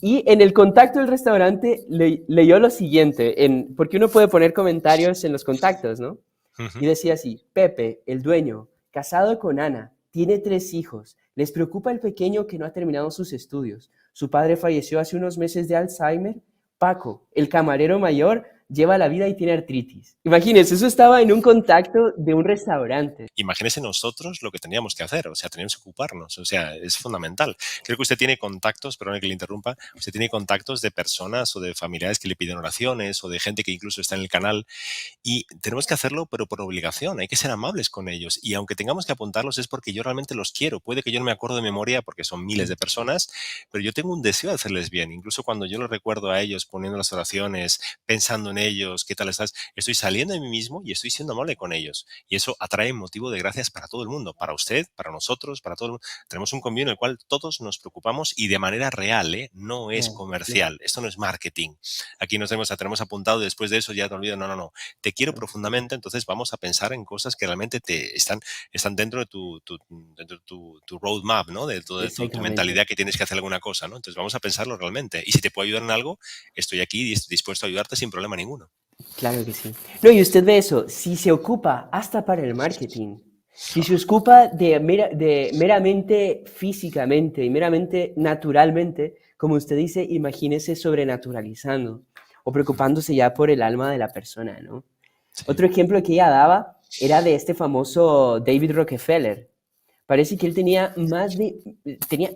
y en el contacto del restaurante leyó lo siguiente, porque uno puede poner comentarios en los contactos, ¿no? Ujú. Y decía así, Pepe, el dueño, casado con Ana, tiene 3 hijos, les preocupa el pequeño que no ha terminado sus estudios. Su padre falleció hace unos meses de Alzheimer. Paco, el camarero mayor, lleva la vida y tiene artritis. Imagínense, eso estaba en un contacto de un restaurante. Imagínese nosotros lo que teníamos que hacer, o sea, teníamos que ocuparnos, o sea, es fundamental. Creo que usted tiene contactos, perdón que le interrumpa, usted tiene contactos de personas o de familiares que le piden oraciones o de gente que incluso está en el canal. Y tenemos que hacerlo, pero por obligación. Hay que ser amables con ellos. Y aunque tengamos que apuntarlos es porque yo realmente los quiero. Puede que yo no me acuerdo de memoria porque son miles de personas, pero yo tengo un deseo de hacerles bien. Incluso cuando yo los recuerdo a ellos, poniendo las oraciones, pensando en ellos, qué tal estás, estoy saliendo de mí mismo y estoy siendo amable con ellos. Y eso atrae motivo de gracias para todo el mundo, para usted, para nosotros, para todo el mundo. Tenemos un convenio en el cual todos nos preocupamos y de manera real, ¿eh? No es comercial. Esto no es marketing. Aquí tenemos apuntado después de eso, ya te olvido, no, no, no, te quiero profundamente, entonces vamos a pensar en cosas que realmente están dentro de tu roadmap, ¿no? De toda tu Exactamente. mentalidad que tienes que hacer alguna cosa, ¿no? Entonces vamos a pensarlo realmente. Y si te puedo ayudar en algo, estoy aquí y estoy dispuesto a ayudarte sin problema ninguno. Claro que sí. No, y usted ve eso, si se ocupa hasta para el marketing, si se ocupa de meramente físicamente y meramente naturalmente, como usted dice, imagínese sobrenaturalizando o preocupándose ya por el alma de la persona, ¿no? Sí. Otro ejemplo que ella daba era de este famoso David Rockefeller. Parece que él tenía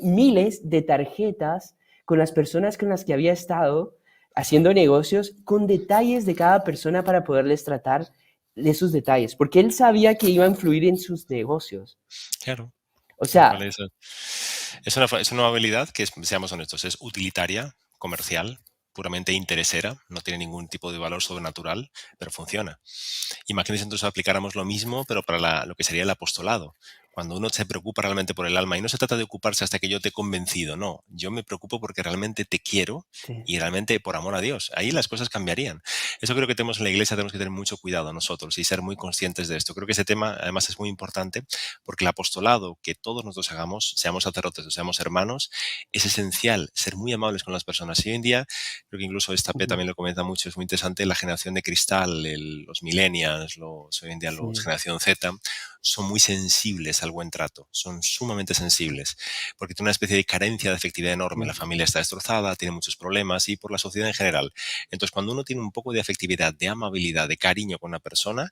miles de tarjetas con las personas con las que había estado Ujú. haciendo negocios con detalles de cada persona para poderles tratar de esos detalles, porque él sabía que iba a influir en sus negocios. Claro. O Tal cual sea, es. Es una habilidad que, seamos honestos, es utilitaria, comercial, puramente interesera, no tiene ningún tipo de valor sobrenatural, pero funciona. Imagínense entonces aplicáramos lo mismo, pero para lo que sería el apostolado. Cuando uno se preocupa realmente por el alma, y no se trata de ocuparse hasta que yo te he convencido, no, yo me preocupo porque realmente te quiero sí. y realmente por amor a Dios. Ahí las cosas cambiarían. Eso creo que tenemos en la iglesia, tenemos que tener mucho cuidado nosotros y ser muy conscientes de esto. Creo que ese tema además es muy importante porque el apostolado que todos nosotros hagamos, seamos sacerdotes o seamos hermanos, es esencial ser muy amables con las personas. Y hoy en día, creo que incluso esta P Ujú. también lo comenta mucho, es muy interesante, la generación de cristal, los millennials, hoy en día los Sí. generación Z, son muy sensibles al buen trato, son sumamente sensibles, porque tiene una especie de carencia de afectividad enorme. La Sí. familia está destrozada, tiene muchos problemas y por la sociedad en general. Entonces, cuando uno tiene un poco de afectividad, de amabilidad, de cariño con una persona,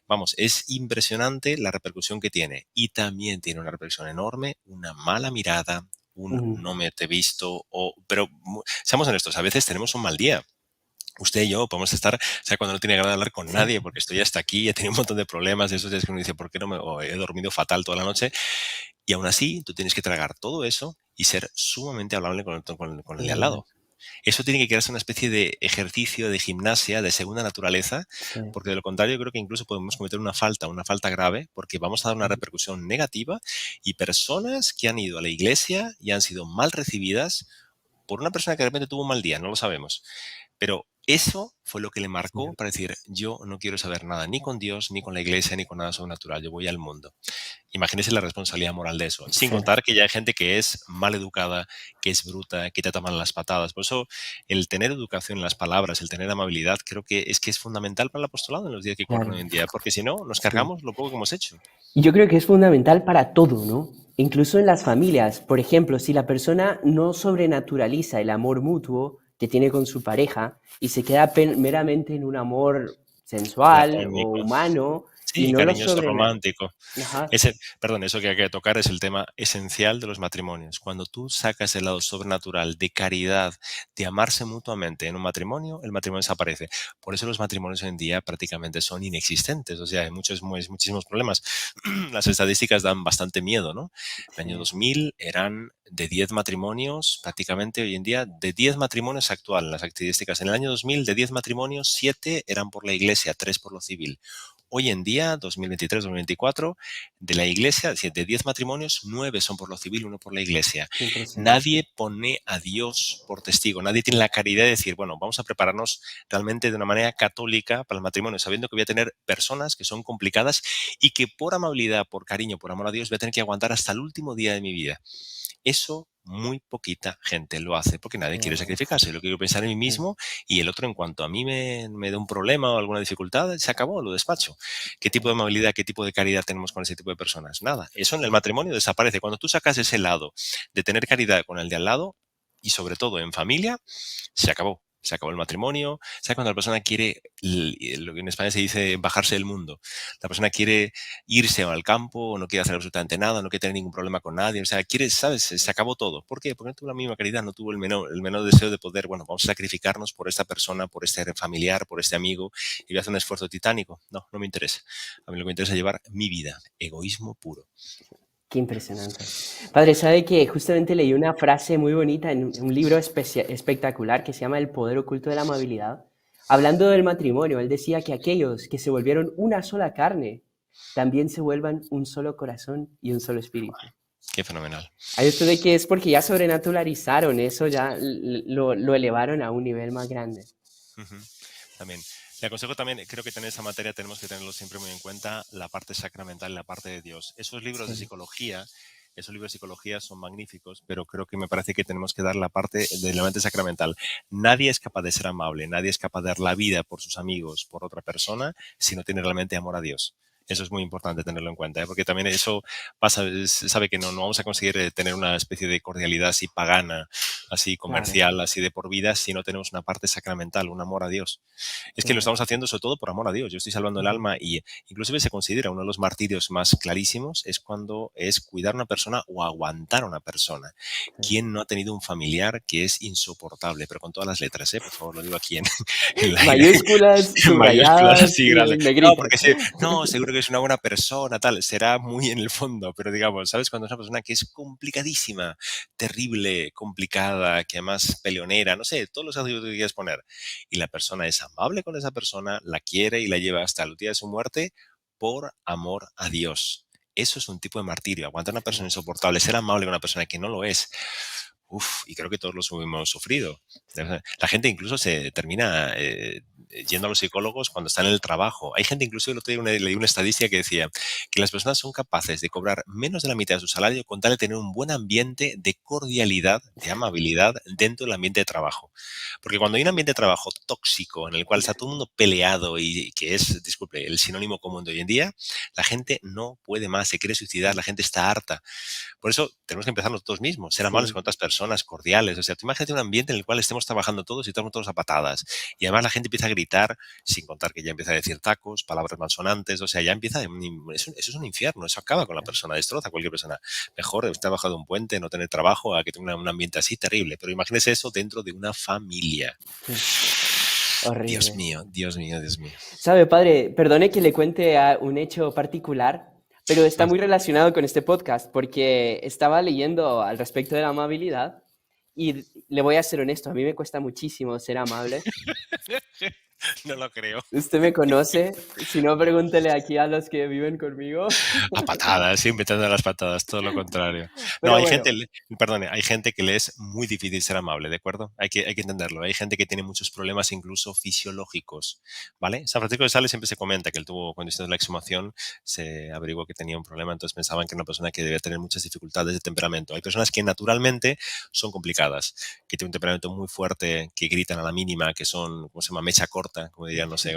vamos, es impresionante la repercusión que tiene. Y también tiene una repercusión enorme, una mala mirada, un Ujú. no me te he visto, pero seamos honestos, a veces tenemos un mal día. Usted y yo podemos estar, o sea, cuando no tiene ganas de hablar con nadie, porque estoy hasta aquí, he tenido un montón de problemas, esos días que uno dice, ¿por qué no me, o he dormido fatal toda la noche? Y aún así, tú tienes que tragar todo eso y ser sumamente hablable con el de al Mm, lado. Eso tiene que quedarse una especie de ejercicio, de gimnasia, de segunda naturaleza, sí. porque de lo contrario creo que incluso podemos cometer una falta grave, porque vamos a dar una Ujú. repercusión negativa y personas que han ido a la iglesia y han sido mal recibidas por una persona que de repente tuvo un mal día, no lo sabemos. Pero eso fue lo que le Sí, marcó para decir, yo no quiero saber nada ni con Dios, ni con la iglesia, ni con nada sobrenatural, yo voy al mundo. Imagínese la responsabilidad moral de eso. Sin sí. contar que ya hay gente que es mal educada, que es bruta, que te mal las patadas. Por eso el tener educación en las palabras, el tener amabilidad, creo que es fundamental para el apostolado en los días que corren Claro, hoy en día, porque si no, nos sí. cargamos lo poco que hemos hecho. Y yo creo que es fundamental para todo, ¿no? Incluso en las familias. Por ejemplo, si la persona no sobrenaturaliza el amor mutuo que tiene con su pareja y se queda meramente en un amor sensual o Platónico. humano y Sí, no lo cariñoso, romántico. Ajá, Ese, perdón, eso que hay que tocar es el tema esencial de los matrimonios. Cuando tú sacas el lado sobrenatural de caridad, de amarse mutuamente en un matrimonio, el matrimonio desaparece. Por eso los matrimonios hoy en día prácticamente son inexistentes. O sea, hay muchísimos problemas. Las estadísticas dan bastante miedo, ¿no? El año sí, 2000 eran de 10 matrimonios, prácticamente hoy en día, de 10 matrimonios actuales, las estadísticas. En el año 2000, de 10 matrimonios, 7 eran por la iglesia, 3 por lo civil. Hoy en día, 2023-2024, de la iglesia, es decir, de 10 matrimonios, 9 son por lo civil, uno por la iglesia. qué impresionante. Nadie pone a Dios por testigo, nadie tiene la caridad de decir, bueno, vamos a prepararnos realmente de una manera católica para el matrimonio, sabiendo que voy a tener personas que son complicadas y que por amabilidad, por cariño, por amor a Dios, voy a tener que aguantar hasta el último día de mi vida. Eso muy poquita gente lo hace porque nadie quiere Sí, sacrificarse. Yo quiero pensar en mí sí, mismo y el otro, en cuanto a mí me da un problema o alguna dificultad, se acabó, lo despacho. ¿Qué tipo de sí, amabilidad, qué tipo de caridad tenemos con ese tipo de personas? Nada. Eso en el sí, matrimonio desaparece. Cuando tú sacas ese lado de tener caridad con el de al lado y sobre todo en familia, se acabó. Se acabó el matrimonio. ¿Sabes cuando la persona quiere, lo que en España se dice, bajarse del mundo? La persona quiere irse al campo, no quiere hacer absolutamente nada, no quiere tener ningún problema con nadie. O sea, quiere, ¿sabes? Se acabó todo. ¿Por qué? Porque no tuvo la misma caridad, no tuvo el menor deseo de poder, bueno, vamos a sacrificarnos por esta persona, por este familiar, por este amigo, y voy a hacer un esfuerzo titánico. No, no me interesa. A mí lo que me interesa es llevar mi vida. Egoísmo puro. qué impresionante. Padre, sabe que justamente leí una frase muy bonita en un libro espectacular que se llama El poder oculto de la amabilidad. Hablando del matrimonio, él decía que aquellos que se volvieron una sola carne también se vuelvan un solo corazón y un solo espíritu. Qué fenomenal. ¿Hay esto de que es porque ya sobrenaturalizaron eso, ya lo elevaron a un nivel más grande? Ujú. También. Le aconsejo también, creo que en esa materia tenemos que tenerlo siempre muy en cuenta, la parte sacramental y la parte de Dios. Sí, Esos libros de psicología son magníficos, pero creo que me parece que tenemos que dar la parte de la mente sacramental. Nadie es capaz de ser amable, nadie es capaz de dar la vida por sus amigos, por otra persona, si no tiene realmente amor a Dios. Eso es muy importante tenerlo en cuenta, ¿eh? Porque también eso pasa, sabe que no vamos a conseguir tener una especie de cordialidad así pagana, así claro, comercial, así de por vida, si no tenemos una parte sacramental, un amor a Dios. Es que lo claro. estamos haciendo sobre todo por amor a Dios. Yo estoy salvando el Ujú, alma y inclusive se considera uno de los martirios más clarísimos es cuando es cuidar a una persona o aguantar a una persona. sí. ¿Quién no ha tenido un familiar que es insoportable? Pero con todas las letras, ¿eh? Por favor, lo digo aquí en el aire, Mayúsculas, en mayúsculas subrayadas así y grandes. en No, negritas. porque no, seguro que es una buena persona, tal, será muy en el fondo, pero digamos, ¿sabes? Cuando es una persona que es complicadísima, terrible, complicada, que además peleonera, no sé, todos los adjetivos que quieras poner, y la persona es amable con esa persona, la quiere y la lleva hasta el día de su muerte por amor a Dios. Eso es un tipo de martirio, aguantar a una Sí, persona insoportable, ser amable con una persona que no lo es. Uf, y creo que todos lo hemos sufrido. La gente incluso se termina yendo a los psicólogos cuando están en el trabajo. Hay gente, incluso el otro día leí una estadística que decía que las personas son capaces de cobrar menos de la mitad de su salario con tal de tener un buen ambiente de cordialidad, de amabilidad dentro del ambiente de trabajo. Porque cuando hay un ambiente de trabajo tóxico en el cual está todo el mundo peleado y que es, disculpe, el sinónimo común de hoy en día, la gente no puede más, se quiere suicidar, la gente está harta. Por eso tenemos que empezar nosotros mismos, ser amables sí, con otras personas, cordiales. O sea, tú imagínate un ambiente en el cual estemos trabajando todos y estamos todos a patadas. Y además la gente empieza a gritar, sin contar que ya empieza a decir tacos, palabras malsonantes. O sea, ya empieza. Eso es un infierno, eso acaba con la persona, destroza a cualquier persona. Mejor estar bajo de un puente, no tener trabajo, a que tenga un ambiente así terrible. Pero imagínese eso dentro de una familia. sí. Dios Horrible. mío, Dios mío, Dios mío. Sabe, padre, perdone que le cuente un hecho particular, pero está Mm. muy relacionado con este podcast porque estaba leyendo al respecto de la amabilidad y le voy a ser honesto, a mí me cuesta muchísimo ser amable. No lo creo. Usted me conoce, si no, pregúntele aquí a los que viven conmigo. A patadas, sí, inventando las patadas, todo lo contrario. No, Pero bueno, perdone, hay gente que le es muy difícil ser amable, ¿de acuerdo? Hay que entenderlo. Hay gente que tiene muchos problemas incluso fisiológicos, ¿vale? San Francisco de Sales siempre se comenta que él tuvo, cuando hizo la exhumación, se averiguó que tenía un problema, entonces pensaban que era una persona que debía tener muchas dificultades de temperamento. Hay personas que naturalmente son complicadas, que tienen un temperamento muy fuerte, que gritan a la mínima, que son, ¿cómo se llama? Mecha corta, como dirían, no sé,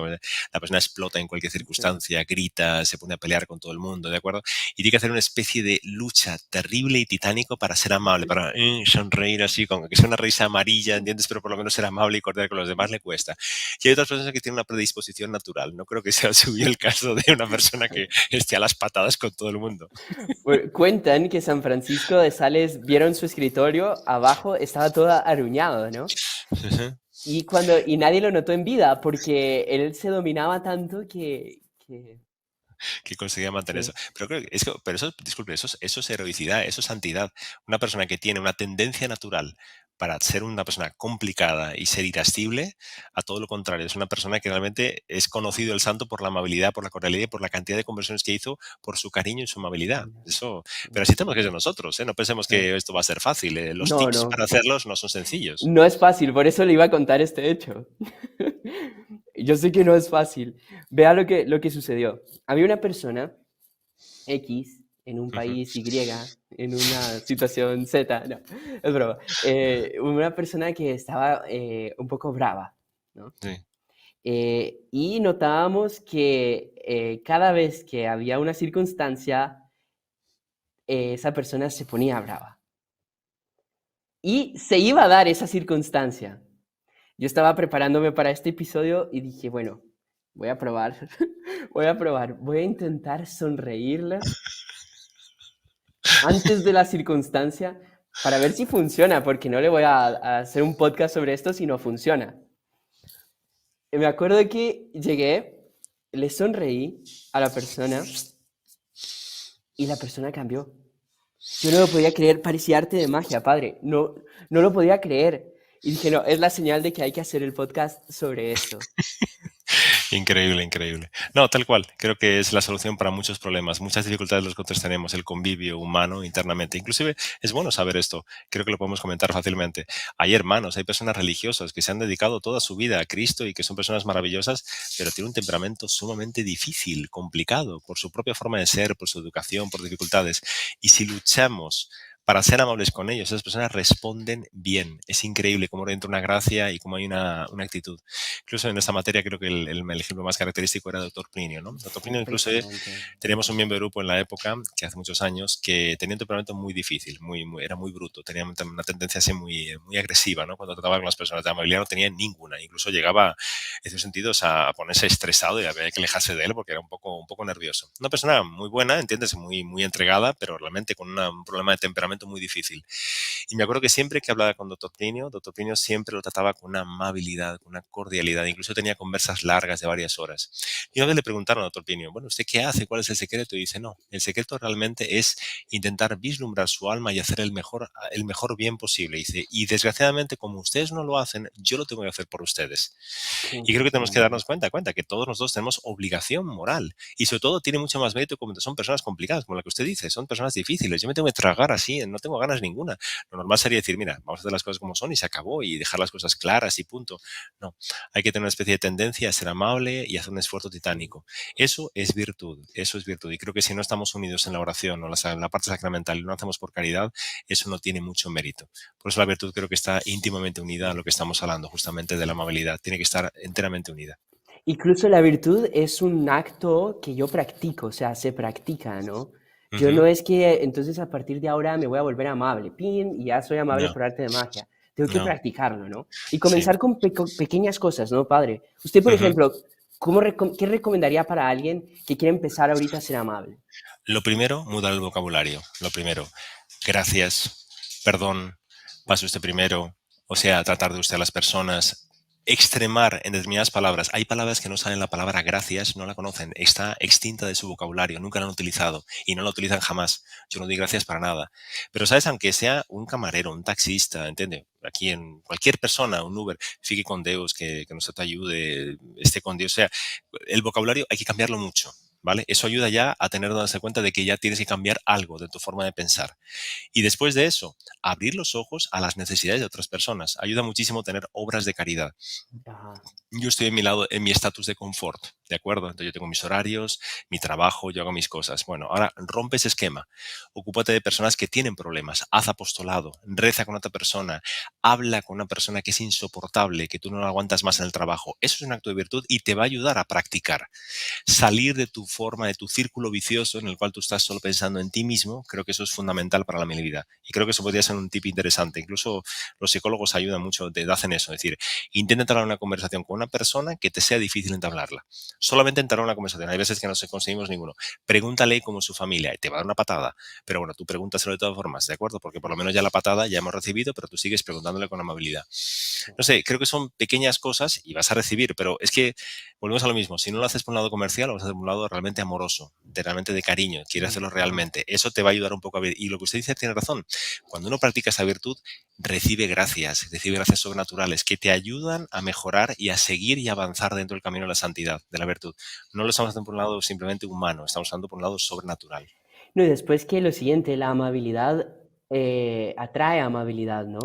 la persona explota en cualquier sí, circunstancia, grita, se pone a pelear con todo el mundo, ¿de acuerdo? Y tiene que hacer una especie de lucha terrible y titánico para ser amable, para sonreír así, con que sea una risa amarilla, ¿entiendes? Pero por lo menos ser amable y cordial con los demás le cuesta. Y hay otras personas que tienen una predisposición natural. No creo que sea suyo el caso de una persona que esté a las patadas con todo el mundo. cuentan que San Francisco de Sales vieron su escritorio, abajo estaba todo aruñado, ¿no? Y nadie lo notó en vida porque él se dominaba tanto que Que conseguía mantener eso. sí. Pero creo que, pero eso, disculpe, eso es heroicidad, eso es santidad. Una persona que tiene una tendencia natural para ser una persona complicada y ser irascible, a todo lo contrario, es una persona que realmente es conocido el santo por la amabilidad, por la cordialidad y por la cantidad de conversiones que hizo, por su cariño y su amabilidad. Eso, pero así tenemos que ser nosotros, ¿eh? No pensemos Sí. que esto va a ser fácil. Los No, tips para no. hacerlos no son sencillos. No es fácil, por eso le iba a contar este hecho. Yo sé que no es fácil. Vea lo que sucedió. Había una persona X en un Ujú. país Y, en una situación Z, no, es broma. Una persona que estaba un poco brava, ¿no? Sí. Y notábamos que cada vez que había una circunstancia, esa persona se ponía brava. Y se iba a dar esa circunstancia. Yo estaba preparándome para este episodio y dije, bueno, voy a probar, voy a intentar sonreírle antes de la circunstancia para ver si funciona, porque no le voy a hacer un podcast sobre esto si no funciona. Y me acuerdo que llegué, le sonreí a la persona y la persona cambió. Yo no lo podía creer, parecía arte de magia, padre. No, no lo podía creer. Y dije, no, es la señal de que hay que hacer el podcast sobre esto. Increíble, increíble. No, tal cual. Creo que es la solución para muchos problemas. Muchas dificultades los que nosotros tenemos, el convivio humano internamente. Inclusive es bueno saber esto. Creo que lo podemos comentar fácilmente. Hay hermanos, hay personas religiosas que se han dedicado toda su vida a Cristo y que son personas maravillosas, pero tienen un temperamento sumamente difícil, complicado, por su propia forma de ser, por su educación, por dificultades. Y si luchamos para ser amables con ellos, esas personas responden bien. Es increíble cómo entra una gracia y cómo hay una actitud. Incluso en esta materia creo que el ejemplo más característico era Doctor Plinio, ¿no? Doctor Plinio incluso Impresionante. teníamos un miembro de grupo en la época, que hace muchos años, que tenía un temperamento muy difícil, era muy bruto, tenía una tendencia así muy agresiva, ¿no? Cuando trataba con las personas de amabilidad no tenía ninguna, incluso llegaba, en esos sentidos, a ponerse estresado y había que alejarse de él porque era un poco nervioso. Una persona muy buena, entiendes, muy entregada, pero realmente con un problema de temperamento muy difícil. Y me acuerdo que siempre que hablaba con Doctor Plinio siempre lo trataba con una amabilidad, con una cordialidad, incluso tenía conversas largas de varias horas. Y una vez le preguntaron a Doctor Plinio, bueno, ¿usted qué hace? ¿Cuál es el secreto? Y dice, no, el secreto realmente es intentar vislumbrar su alma y hacer el mejor bien posible. Dice, y desgraciadamente, como ustedes no lo hacen, yo lo tengo que hacer por ustedes. Qué Y creo que tenemos que darnos impresionante. cuenta que todos nosotros tenemos obligación moral. Y sobre todo tiene mucho más mérito cuando son personas complicadas, como la que usted dice, son personas difíciles. Yo me tengo que tragar así, no tengo ganas ninguna. Lo normal sería decir, mira, vamos a hacer las cosas como son y se acabó y dejar las cosas claras y punto. No, hay que tener una especie de tendencia a ser amable y hacer un esfuerzo Sí. titánico. Eso es virtud, eso es virtud. Y creo que si no estamos unidos en la oración o en la parte sacramental y no lo hacemos por caridad, eso no tiene mucho mérito. Por eso la virtud creo que está íntimamente unida a lo que estamos hablando, justamente de la amabilidad. Tiene que estar enteramente unida. Incluso la virtud es un acto que yo practico, o sea, se practica, ¿no? Yo no Ujú. es que entonces a partir de ahora me voy a volver amable, pin, y ya soy amable No, por arte de magia. Tengo que no, practicarlo, ¿no? Y sí. comenzar con pequeñas cosas, ¿no, padre? Usted, por Ujú. ejemplo, ¿qué recomendaría para alguien que quiere empezar ahorita a ser amable? Lo primero, mudar el vocabulario. Lo primero, gracias, perdón, pase usted primero. O sea, tratar de usted a las personas. extremar en determinadas palabras. Hay palabras que no saben la palabra gracias, no la conocen, está extinta de su vocabulario, nunca la han utilizado y no la utilizan jamás. Yo no doy gracias para nada. Pero, ¿sabes? Aunque sea un camarero, un taxista, ¿entiendes? Aquí en cualquier persona, un Uber, fique con Deus, que no se te ayude, esté con Dios. O sea, el vocabulario hay que cambiarlo mucho, ¿vale? Eso ayuda ya a tener darse cuenta de que ya tienes que cambiar algo de tu forma de pensar. Y después de eso, abrir los ojos a las necesidades de otras personas. Ayuda muchísimo tener obras de caridad. Ajá. Yo estoy en mi lado, en mi estatus de confort, ¿de acuerdo? Entonces yo tengo mis horarios, mi trabajo, yo hago mis cosas. Bueno, ahora rompe ese esquema. Ocúpate de personas que tienen problemas. Haz apostolado, reza con otra persona, habla con una persona que es insoportable, que tú no la aguantas más en el trabajo. Eso es un acto de virtud y te va a ayudar a practicar. Salir de tu forma, de tu círculo vicioso en el cual tú estás solo pensando en ti mismo, creo que eso es fundamental para la amabilidad. Y creo que eso podría ser un tip interesante. Incluso los psicólogos ayudan mucho, hacen eso, es decir, intenta entablar una conversación con una persona que te sea difícil entablarla. Solamente entablar una conversación. Hay veces que no conseguimos ninguno. Pregúntale cómo es su familia y te va a dar una patada. Pero bueno, tú pregúntaselo de todas formas, ¿de acuerdo? Porque por lo menos ya la patada ya hemos recibido, pero tú sigues preguntándole con amabilidad. No sé, creo que son pequeñas cosas y vas a recibir, pero es que volvemos a lo mismo. Si no lo haces por un lado comercial, lo vas a hacer por un lado realmente amoroso, realmente de cariño, quieres hacerlo Ajá. realmente. Eso te va a ayudar un poco a ver. Y lo que usted dice tiene razón. Cuando uno practica esa virtud, recibe gracias sobrenaturales que te ayudan a mejorar y a seguir y avanzar dentro del camino de la santidad, de la virtud. No lo estamos haciendo por un lado simplemente humano, estamos haciendo por un lado sobrenatural. No, y después que lo siguiente, la amabilidad atrae amabilidad, ¿no?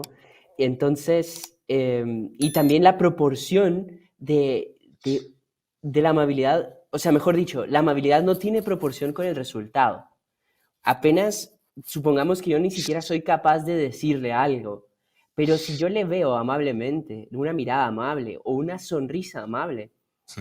Y entonces, y también la proporción de, de la amabilidad, o sea, mejor dicho, la amabilidad no tiene proporción con el resultado. Apenas, supongamos que yo ni siquiera soy capaz de decirle algo, pero si yo le veo amablemente, una mirada amable o una sonrisa amable,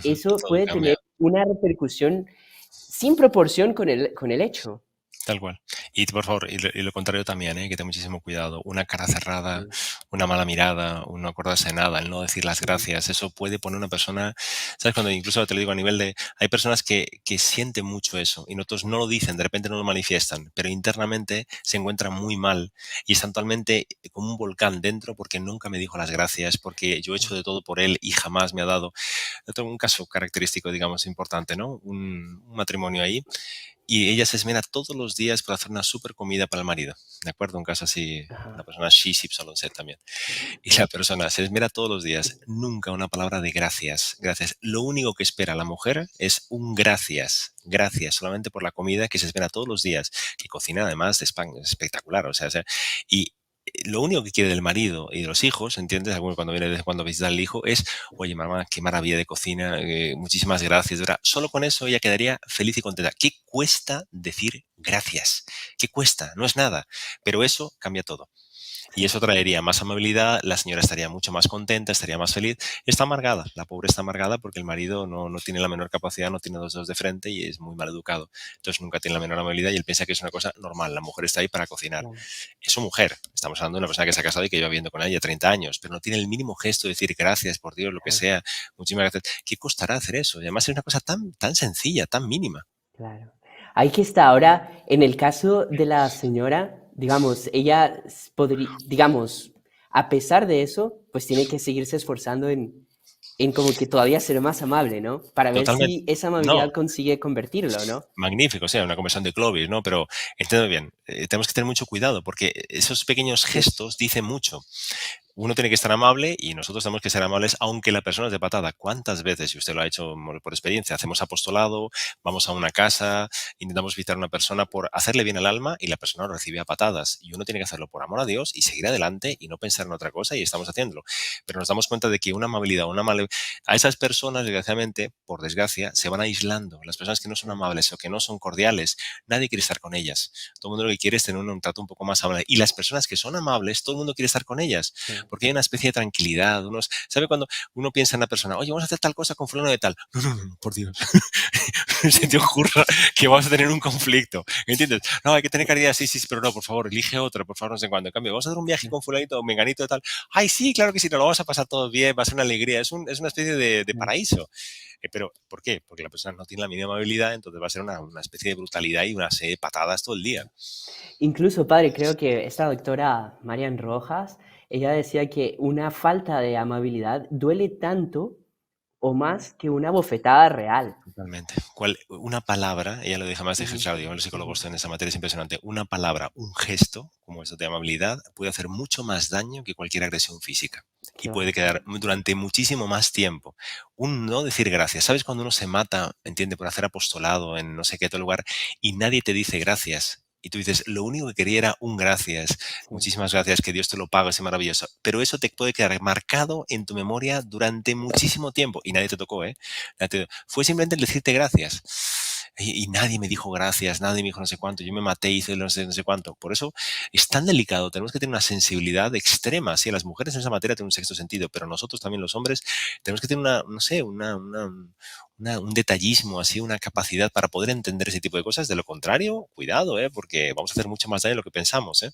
eso Todo puede cambia. tener una repercusión sin proporción con el hecho. Tal cual. Y por favor, y lo contrario también, que ten muchísimo cuidado. Una cara cerrada, Sí, una mala mirada, un no acordarse de nada, el no decir las sí, gracias, eso puede poner a una persona, ¿sabes? Cuando incluso te lo digo a nivel de, hay personas que sienten mucho eso y nosotros no lo dicen, de repente no lo manifiestan, pero internamente se encuentran muy mal y están totalmente como un volcán dentro porque nunca me dijo las gracias, porque yo he hecho de todo por él y jamás me ha dado. Yo tengo un caso característico, digamos, importante, ¿no? Un matrimonio ahí y ella se esmera todos los días por hacer una super comida para el marido. ¿De acuerdo? Un caso así, una ajá, persona she, sheep, solo set también. Y la persona se esmera todos los días, nunca una palabra de gracias. Gracias. Lo único que espera la mujer es un gracias. Gracias solamente por la comida que se espera todos los días, que cocina además de espectacular. Y lo único que quiere del marido y de los hijos, ¿entiendes? Cuando viene, cuando visita al hijo, es, oye, mamá, qué maravilla de cocina, muchísimas gracias. ¿Verdad? Solo con eso ella quedaría feliz y contenta. ¿Qué cuesta decir gracias? ¿Qué cuesta? No es nada. Pero eso cambia todo. Y sí, eso traería más amabilidad, la señora estaría mucho más contenta, estaría más feliz. Está amargada, la pobre está amargada porque el marido no tiene la menor capacidad, no tiene dos dedos de frente y es muy mal educado. Entonces nunca tiene la menor amabilidad y él piensa que es una cosa normal. La mujer está ahí para cocinar. claro. Es su mujer. Estamos hablando de una persona que se ha casado y que lleva viviendo con ella 30 años, pero no tiene el mínimo gesto de decir gracias, por Dios, lo que Claro, sea. Muchísimas gracias. ¿Qué costará hacer eso? Y además es una cosa tan sencilla, tan mínima. claro. Ahí que está. Ahora, en el caso de la señora, digamos, ella podría, digamos, a pesar de eso, pues tiene que seguirse esforzando en como que todavía ser más amable, ¿no? Para ver Totalmente. si esa No, amabilidad consigue convertirlo, ¿no? magnífico, o sea, una conversión de Clovis, ¿no? Pero entiendo bien, tenemos que tener mucho cuidado porque esos pequeños Sí, gestos dicen mucho. Uno tiene que estar amable y nosotros tenemos que ser amables aunque la persona es de patada. ¿Cuántas veces, y usted lo ha hecho por experiencia, hacemos apostolado, vamos a una casa, intentamos visitar a una persona por hacerle bien al alma y la persona lo recibe a patadas? Y uno tiene que hacerlo por amor a Dios y seguir adelante y no pensar en otra cosa y estamos haciéndolo. Pero nos damos cuenta de que una amabilidad, a esas personas, desgraciadamente, por desgracia, se van aislando. Las personas que no son claro, amables o que no son cordiales, nadie quiere estar con ellas. Todo el mundo lo que quiere es tener un trato un poco más amable. Y las personas que son amables, todo el mundo quiere estar con ellas sí. porque hay una especie de tranquilidad. ¿Sabe cuando uno piensa en una persona, oye, vamos a hacer tal cosa con fulano de tal? No, no, no, no, por Dios. Se te ocurra que vamos a tener un conflicto, ¿entiendes? No, hay que tener caridad, sí, sí, sí, pero no, por favor, elige otra, por favor, no sé cuándo. En cambio, vamos a hacer un viaje con fulanito o menganito de tal. Ay, sí, claro que sí, nos lo vamos a pasar todo bien, va a ser una alegría, es una especie de Claro. paraíso. Pero, ¿por qué? Porque la persona no tiene la mínima habilidad, entonces va a ser una especie de brutalidad y una serie de patadas todo el día. Incluso, padre, creo que esta doctora Marian Rojas, ella decía que una falta de amabilidad duele tanto o más que una bofetada real. Totalmente. Una palabra, ella lo deja más dije, Ujú, claro, yo los ujú. psicólogos en esa materia es impresionante. Una palabra, un gesto, como eso de amabilidad, puede hacer mucho más daño que cualquier agresión física. Y Qué puede va. quedar durante muchísimo más tiempo. Un no decir gracias. ¿Sabes cuando uno se mata, entiende, por hacer apostolado en no sé qué otro lugar y nadie te dice gracias? Y tú dices, lo único que quería era un gracias. Sí, Muchísimas gracias, que Dios te lo pague, es maravilloso. Pero eso te puede quedar marcado en tu memoria durante muchísimo tiempo. Y nadie te tocó, ¿eh? Fue simplemente el decirte gracias. Y nadie me dijo gracias, nadie me dijo no sé cuánto, yo me maté, hice no sé cuánto. Por eso es tan delicado, tenemos que tener una sensibilidad extrema. Sí, las mujeres en esa materia tienen un sexto sentido, pero nosotros también los hombres tenemos que tener una, no sé, un detallismo, así, una capacidad para poder entender ese tipo de cosas. De lo contrario, cuidado, porque vamos a hacer mucho más daño de lo que pensamos. sí.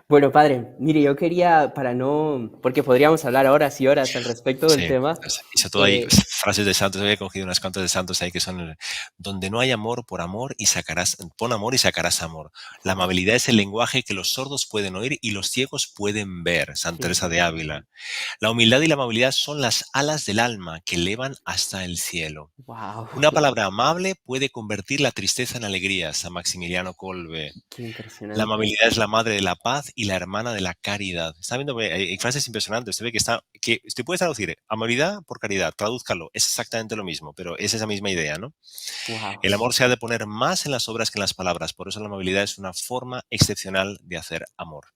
Bueno, padre, mire, yo quería, para no, porque podríamos hablar horas y horas al respecto del Sí, tema. y sobre todo hay eh, frases de santos, había cogido unas cuantas de santos ahí que son, donde no hay amor, por amor y sacarás, pon amor y sacarás amor. La wow, amabilidad es el lenguaje que los sordos pueden oír y los ciegos pueden ver, Santa qué Teresa de interesante. Ávila. La humildad y la amabilidad son las alas del alma que elevan hasta el cielo. Wow, Una palabra amable puede convertir la tristeza en alegría, San Maximiliano Kolbe. qué La impresionante. amabilidad es la madre de la paz y la hermana de la caridad. Está viendo que hay frases impresionantes. Usted ve que usted puede traducir amabilidad por caridad, tradúzcalo, es exactamente lo mismo, pero es esa misma idea, ¿no? Wow. El amor se ha de poner más en las obras que en las palabras, por eso la amabilidad es una forma excepcional de hacer amor.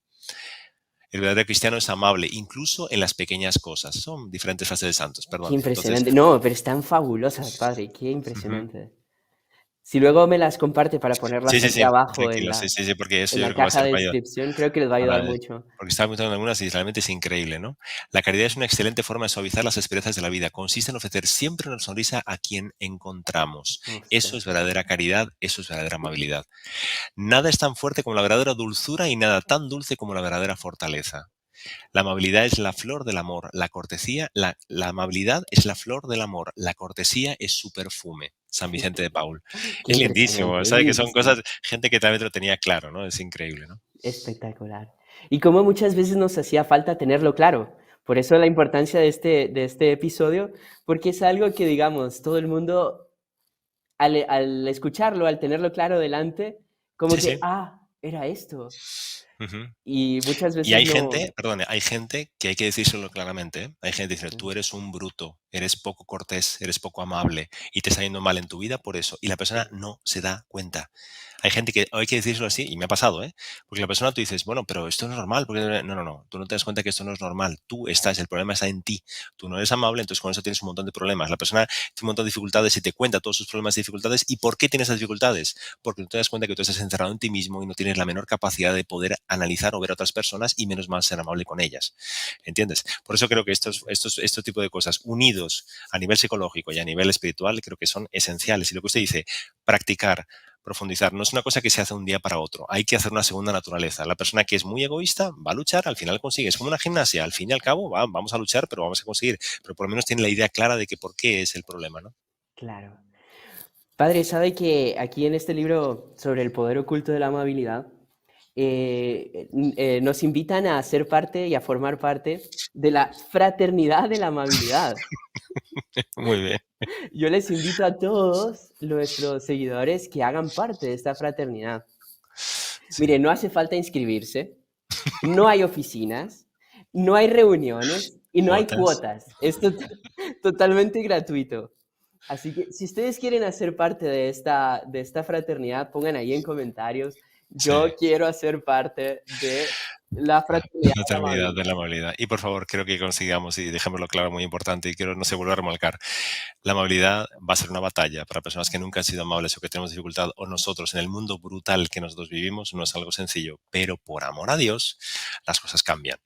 El verdadero cristiano es amable, incluso en las pequeñas cosas. Son diferentes frases de santos, Qué perdón. Entonces, impresionante. No, pero están fabulosas, padre, qué ujú. impresionante. Si luego me las comparte para Sí, ponerlas sí, aquí sí, abajo tranquilo, sí, sí, sí, porque eso en yo la creo que va a caja ser de mayor. descripción, creo que les va a ayudar Vale, mucho. porque estaba apuntando algunas y realmente es increíble, ¿no? La caridad es una excelente forma de suavizar las experiencias de la vida. Consiste en ofrecer siempre una sonrisa a quien encontramos. Uf, sí. Eso es verdadera caridad, eso es verdadera amabilidad. Nada es tan fuerte como la verdadera dulzura y nada tan dulce como la verdadera fortaleza. La amabilidad es la flor del amor, la cortesía, la amabilidad es la flor del amor, la cortesía es su perfume. San Vicente de Paul. Qué Es lindísimo, impresionante, es ¿sabes? Que son lindísimo. cosas, gente que también lo tenía claro, ¿no? Es increíble, ¿no? Espectacular. Y como muchas veces nos hacía falta tenerlo claro. Por eso la importancia de este episodio, porque es algo que, digamos, todo el mundo, al escucharlo, al tenerlo claro delante, como Sí, que, sí. ah, era esto. Ujú. Y muchas Y veces hay no. gente, perdón, hay gente que hay que decírselo claramente, ¿eh? Hay gente que dice, Sí, tú eres un bruto, eres poco cortés, eres poco amable y te está yendo mal en tu vida por eso. Y la sí, persona no se da cuenta. Hay gente que hay que decírselo así, y me ha pasado, ¿eh? Porque la persona tú dices, bueno, pero esto no es normal, porque no, no, no, tú no te das cuenta que esto no es normal. El problema está en ti. Tú no eres amable, entonces con eso tienes un montón de problemas. La persona tiene un montón de dificultades y te cuenta todos sus problemas y dificultades. ¿Y por qué tienes esas dificultades? Porque no te das cuenta que tú estás encerrado en ti mismo y no tienes la menor capacidad de poder analizar o ver a otras personas y menos mal ser amable con ellas. ¿Entiendes? Por eso creo que estos tipo de cosas unidos a nivel psicológico y a nivel espiritual creo que son esenciales. Y lo que usted dice, practicar, profundizar, no es una cosa que se hace un día para otro. Hay que hacer una segunda naturaleza. La persona que es muy egoísta va a luchar, al final consigue. Es como una gimnasia, al fin y al cabo vamos a luchar, pero vamos a conseguir. Pero por lo menos tiene la idea clara de que por qué es el problema, ¿no? claro. Padre, ¿sabe que aquí en este libro sobre el poder oculto de la amabilidad, nos invitan a ser parte y a formar parte de la fraternidad de la amabilidad? Muy bien. Yo les invito a todos nuestros seguidores que hagan parte de esta fraternidad. Sí. Mire, no hace falta inscribirse, no hay oficinas, no hay reuniones y no hay Cuotas. cuotas. Es totalmente gratuito. Así que si ustedes quieren hacer parte de esta fraternidad, pongan ahí en comentarios, Sí. yo quiero hacer parte de la fraternidad La de la eternidad de amabilidad. la amabilidad. Y por favor, creo que consigamos, y dejémoslo claro, muy importante, y quiero, no se vuelva a remarcar, la amabilidad va a ser una batalla para personas que nunca han sido amables o que tenemos dificultad, o nosotros en el mundo brutal que nosotros vivimos, no es algo sencillo, pero por amor a Dios, las cosas cambian.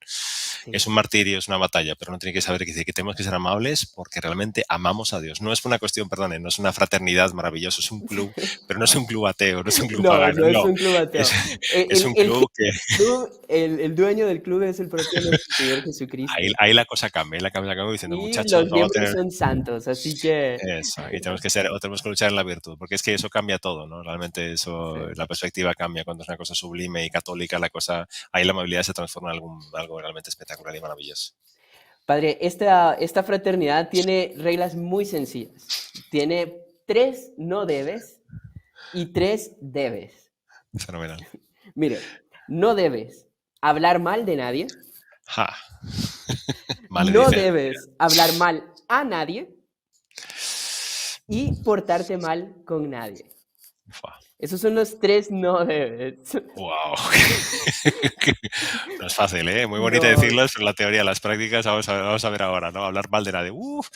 Es Sí, un martirio, es una batalla, pero uno tiene que saber que tenemos que ser amables porque realmente amamos a Dios. No es una cuestión, perdone, no es una fraternidad maravillosa, es un club, pero no es un club ateo, no es un club no, pagano, no es no. un club Es, ateo. es un club que El dueño del club es el propio nuestro Señor Jesucristo. ahí la cosa cambia, ahí la cosa cambia diciendo, Y muchachos, los vamos a miembros tener son santos, así que eso, y tenemos que ser, o tenemos que luchar en la virtud, porque es que eso cambia todo, ¿no? Realmente sí. eso, la perspectiva cambia cuando es una cosa sublime y católica, la cosa, ahí la amabilidad se transforma en algo realmente espectacular y maravilloso. Padre, esta fraternidad tiene reglas muy sencillas. Tiene 3 no debes y 3 debes. Fenomenal. Mire, no debes hablar mal de nadie, Ja. no Maledicencia. debes hablar mal a nadie y portarte mal con nadie. Esos son los 3 no debes. Wow. No es fácil, ¿eh? Muy bonito No, decirlo, pero la teoría, las prácticas, vamos a ver ahora, ¿no? Hablar mal de nadie. Uf,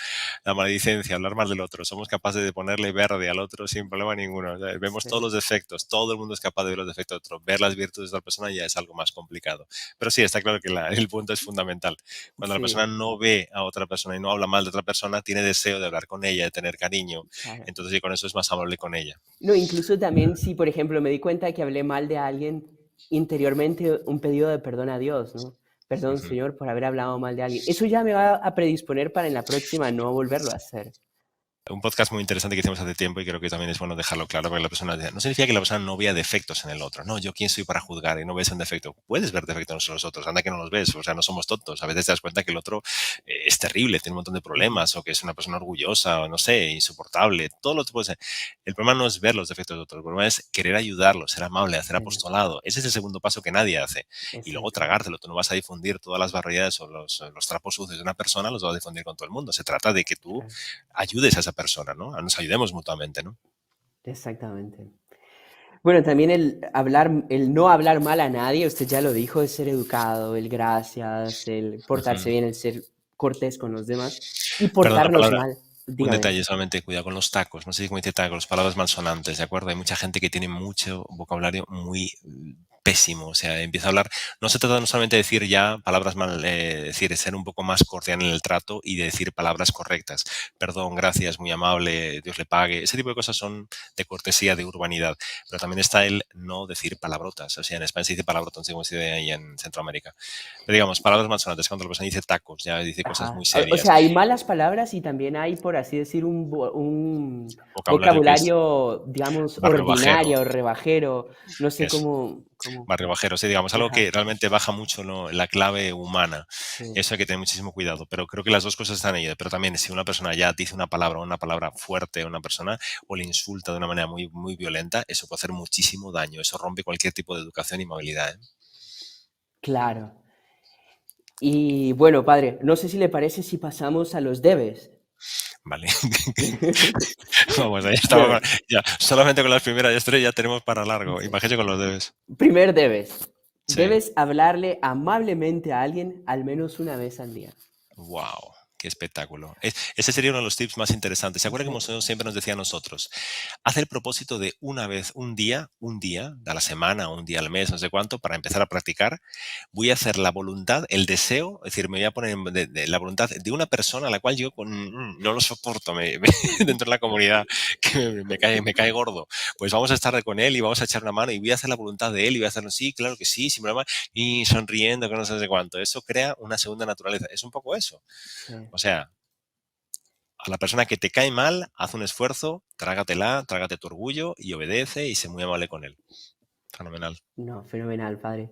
la maledicencia, hablar mal del otro. Somos capaces de ponerle verde al otro sin problema ninguno. O sea, vemos todos sí, los defectos, todo el mundo es capaz de ver los defectos de otro. Ver las virtudes de otra persona ya es algo más complicado. Pero sí, está claro que el punto es fundamental. Cuando la persona sí, no ve a otra persona y no habla mal de otra persona, tiene deseo de hablar con ella, de tener cariño. claro. Entonces, y con eso es más amable con ella. No, incluso también si, por ejemplo, me di cuenta que hablé mal de alguien, interiormente un pedido de perdón a Dios, ¿no? Perdón, Ujú. Señor, por haber hablado mal de alguien. Eso ya me va a predisponer para en la próxima no volverlo a hacer. Un podcast muy interesante que hicimos hace tiempo y creo que también es bueno dejarlo claro porque la persona no significa que la persona no vea defectos en el otro. No, yo quién soy para juzgar y no ves un defecto. Puedes ver defectos en los otros, anda que no los ves, o sea, no somos tontos. A veces te das cuenta que el otro es terrible, tiene un montón de Ujú, problemas o que es una persona orgullosa o no sé, insoportable. Todo lo que puede ser. El problema no es ver los defectos de otro, el problema es querer ayudarlo, ser amable, hacer sí, apostolado. Ese es el segundo paso que nadie hace. Y luego exactamente. tragártelo. Tú no vas a difundir todas las barbaridades o los trapos sucios de una persona, los vas a difundir con todo el mundo. Se trata de que tú Claro, ayudes a esa persona, ¿no? Nos ayudemos mutuamente, ¿no? exactamente. Bueno, también el no hablar mal a nadie, usted ya lo dijo, es ser educado, el gracias, el portarse Ujú. bien, el ser cortés con los demás y Perdón, la portarnos palabra, mal. un Dígame. detalle solamente, cuidado con los tacos. No sé cómo dice tacos, palabras malsonantes, ¿de acuerdo? Hay mucha gente que tiene mucho vocabulario muy pésimo. O sea, empieza a hablar. No se trata no solamente de decir ya palabras mal, decir, ser un poco más cordial en el trato y de decir palabras correctas. Perdón, gracias, muy amable, Dios le pague. Ese tipo de cosas son de cortesía, de urbanidad. Pero también está el no decir palabrotas. O sea, en España se dice palabrotas, no sé cómo se dice ahí en Centroamérica. Pero digamos, palabras malsonantes, cuando la persona dice tacos, ya dice cosas muy Ajá. O serias. sea, hay malas palabras y también hay, por así decir, un Vocabulario que es vocabulario, digamos, barrio bajero, ordinario, rebajero, no sé eso, cómo. barrio bajero, sí, digamos, algo Ajá, que realmente baja mucho, ¿no?, la clave humana. sí. Eso hay que tener muchísimo cuidado, pero creo que las dos cosas están ahí. Pero también si una persona ya dice una palabra fuerte a una persona o le insulta de una manera muy, muy violenta, eso puede hacer muchísimo daño. Eso rompe cualquier tipo de educación y movilidad, ¿eh? Claro. Y bueno, padre, no sé si le parece si pasamos a los debes. Vale. Vamos, ahí estamos. Debes. Ya, solamente con las primeras tres ya tenemos para largo. Sí. Imagínate con los debes. Primer debes. Sí. Debes hablarle amablemente a alguien al menos una vez al día. Wow, qué espectáculo. Ese sería uno de los tips más interesantes. ¿Se acuerda que Sí, siempre nos decía a nosotros? Haz el propósito de una vez, un día a la semana, un día al mes, no sé cuánto, para empezar a practicar. Voy a hacer la voluntad, el deseo, es decir, me voy a poner de la voluntad de una persona a la cual yo no lo soporto dentro de la comunidad, que me cae gordo. Pues vamos a estar con él y vamos a echar una mano y voy a hacer la voluntad de él y voy a hacerlo, sí, claro que sí, sin problema, y sonriendo, que no sé cuánto. Eso crea una segunda naturaleza. Es un poco eso. sí. O sea, a la persona que te cae mal, haz un esfuerzo, trágatela, trágate tu orgullo y obedece y sé muy amable con él. Fenomenal. No, fenomenal, padre.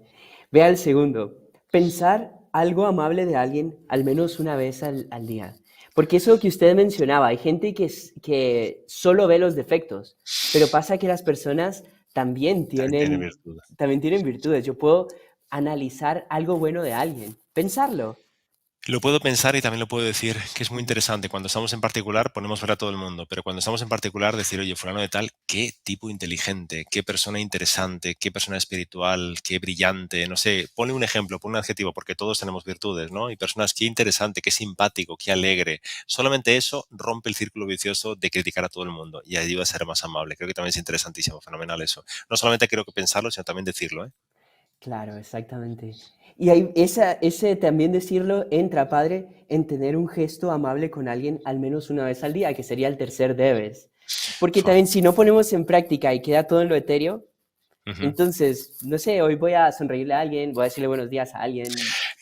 Vea el segundo. Pensar algo amable de alguien al menos una vez al día. Porque eso que usted mencionaba, hay gente que solo ve los defectos, pero pasa que las personas también También tiene tienen, virtud. también tienen virtudes. Yo puedo analizar algo bueno de alguien, pensarlo. Lo puedo pensar y también lo puedo decir, que es muy interesante. Cuando estamos en particular, ponemos ver a todo el mundo, pero cuando estamos en particular, decir, oye, fulano de tal, qué tipo inteligente, qué persona interesante, qué persona espiritual, qué brillante, no sé, ponle un ejemplo, ponle un adjetivo, porque todos tenemos virtudes, ¿no? Y personas, qué interesante, qué simpático, qué alegre. Solamente eso rompe el círculo vicioso de criticar a todo el mundo y ayuda a ser más amable. Creo que también es interesantísimo, fenomenal eso. No solamente creo que pensarlo, sino también decirlo, ¿eh? Claro, exactamente. Y ese también decirlo entra, Padre, en tener un gesto amable con alguien al menos una vez al día, que sería el tercer debes. Porque Fua. también si no ponemos en práctica y queda todo en lo etéreo, Ujú. entonces, no sé, hoy voy a sonreírle a alguien, voy a decirle buenos días a alguien.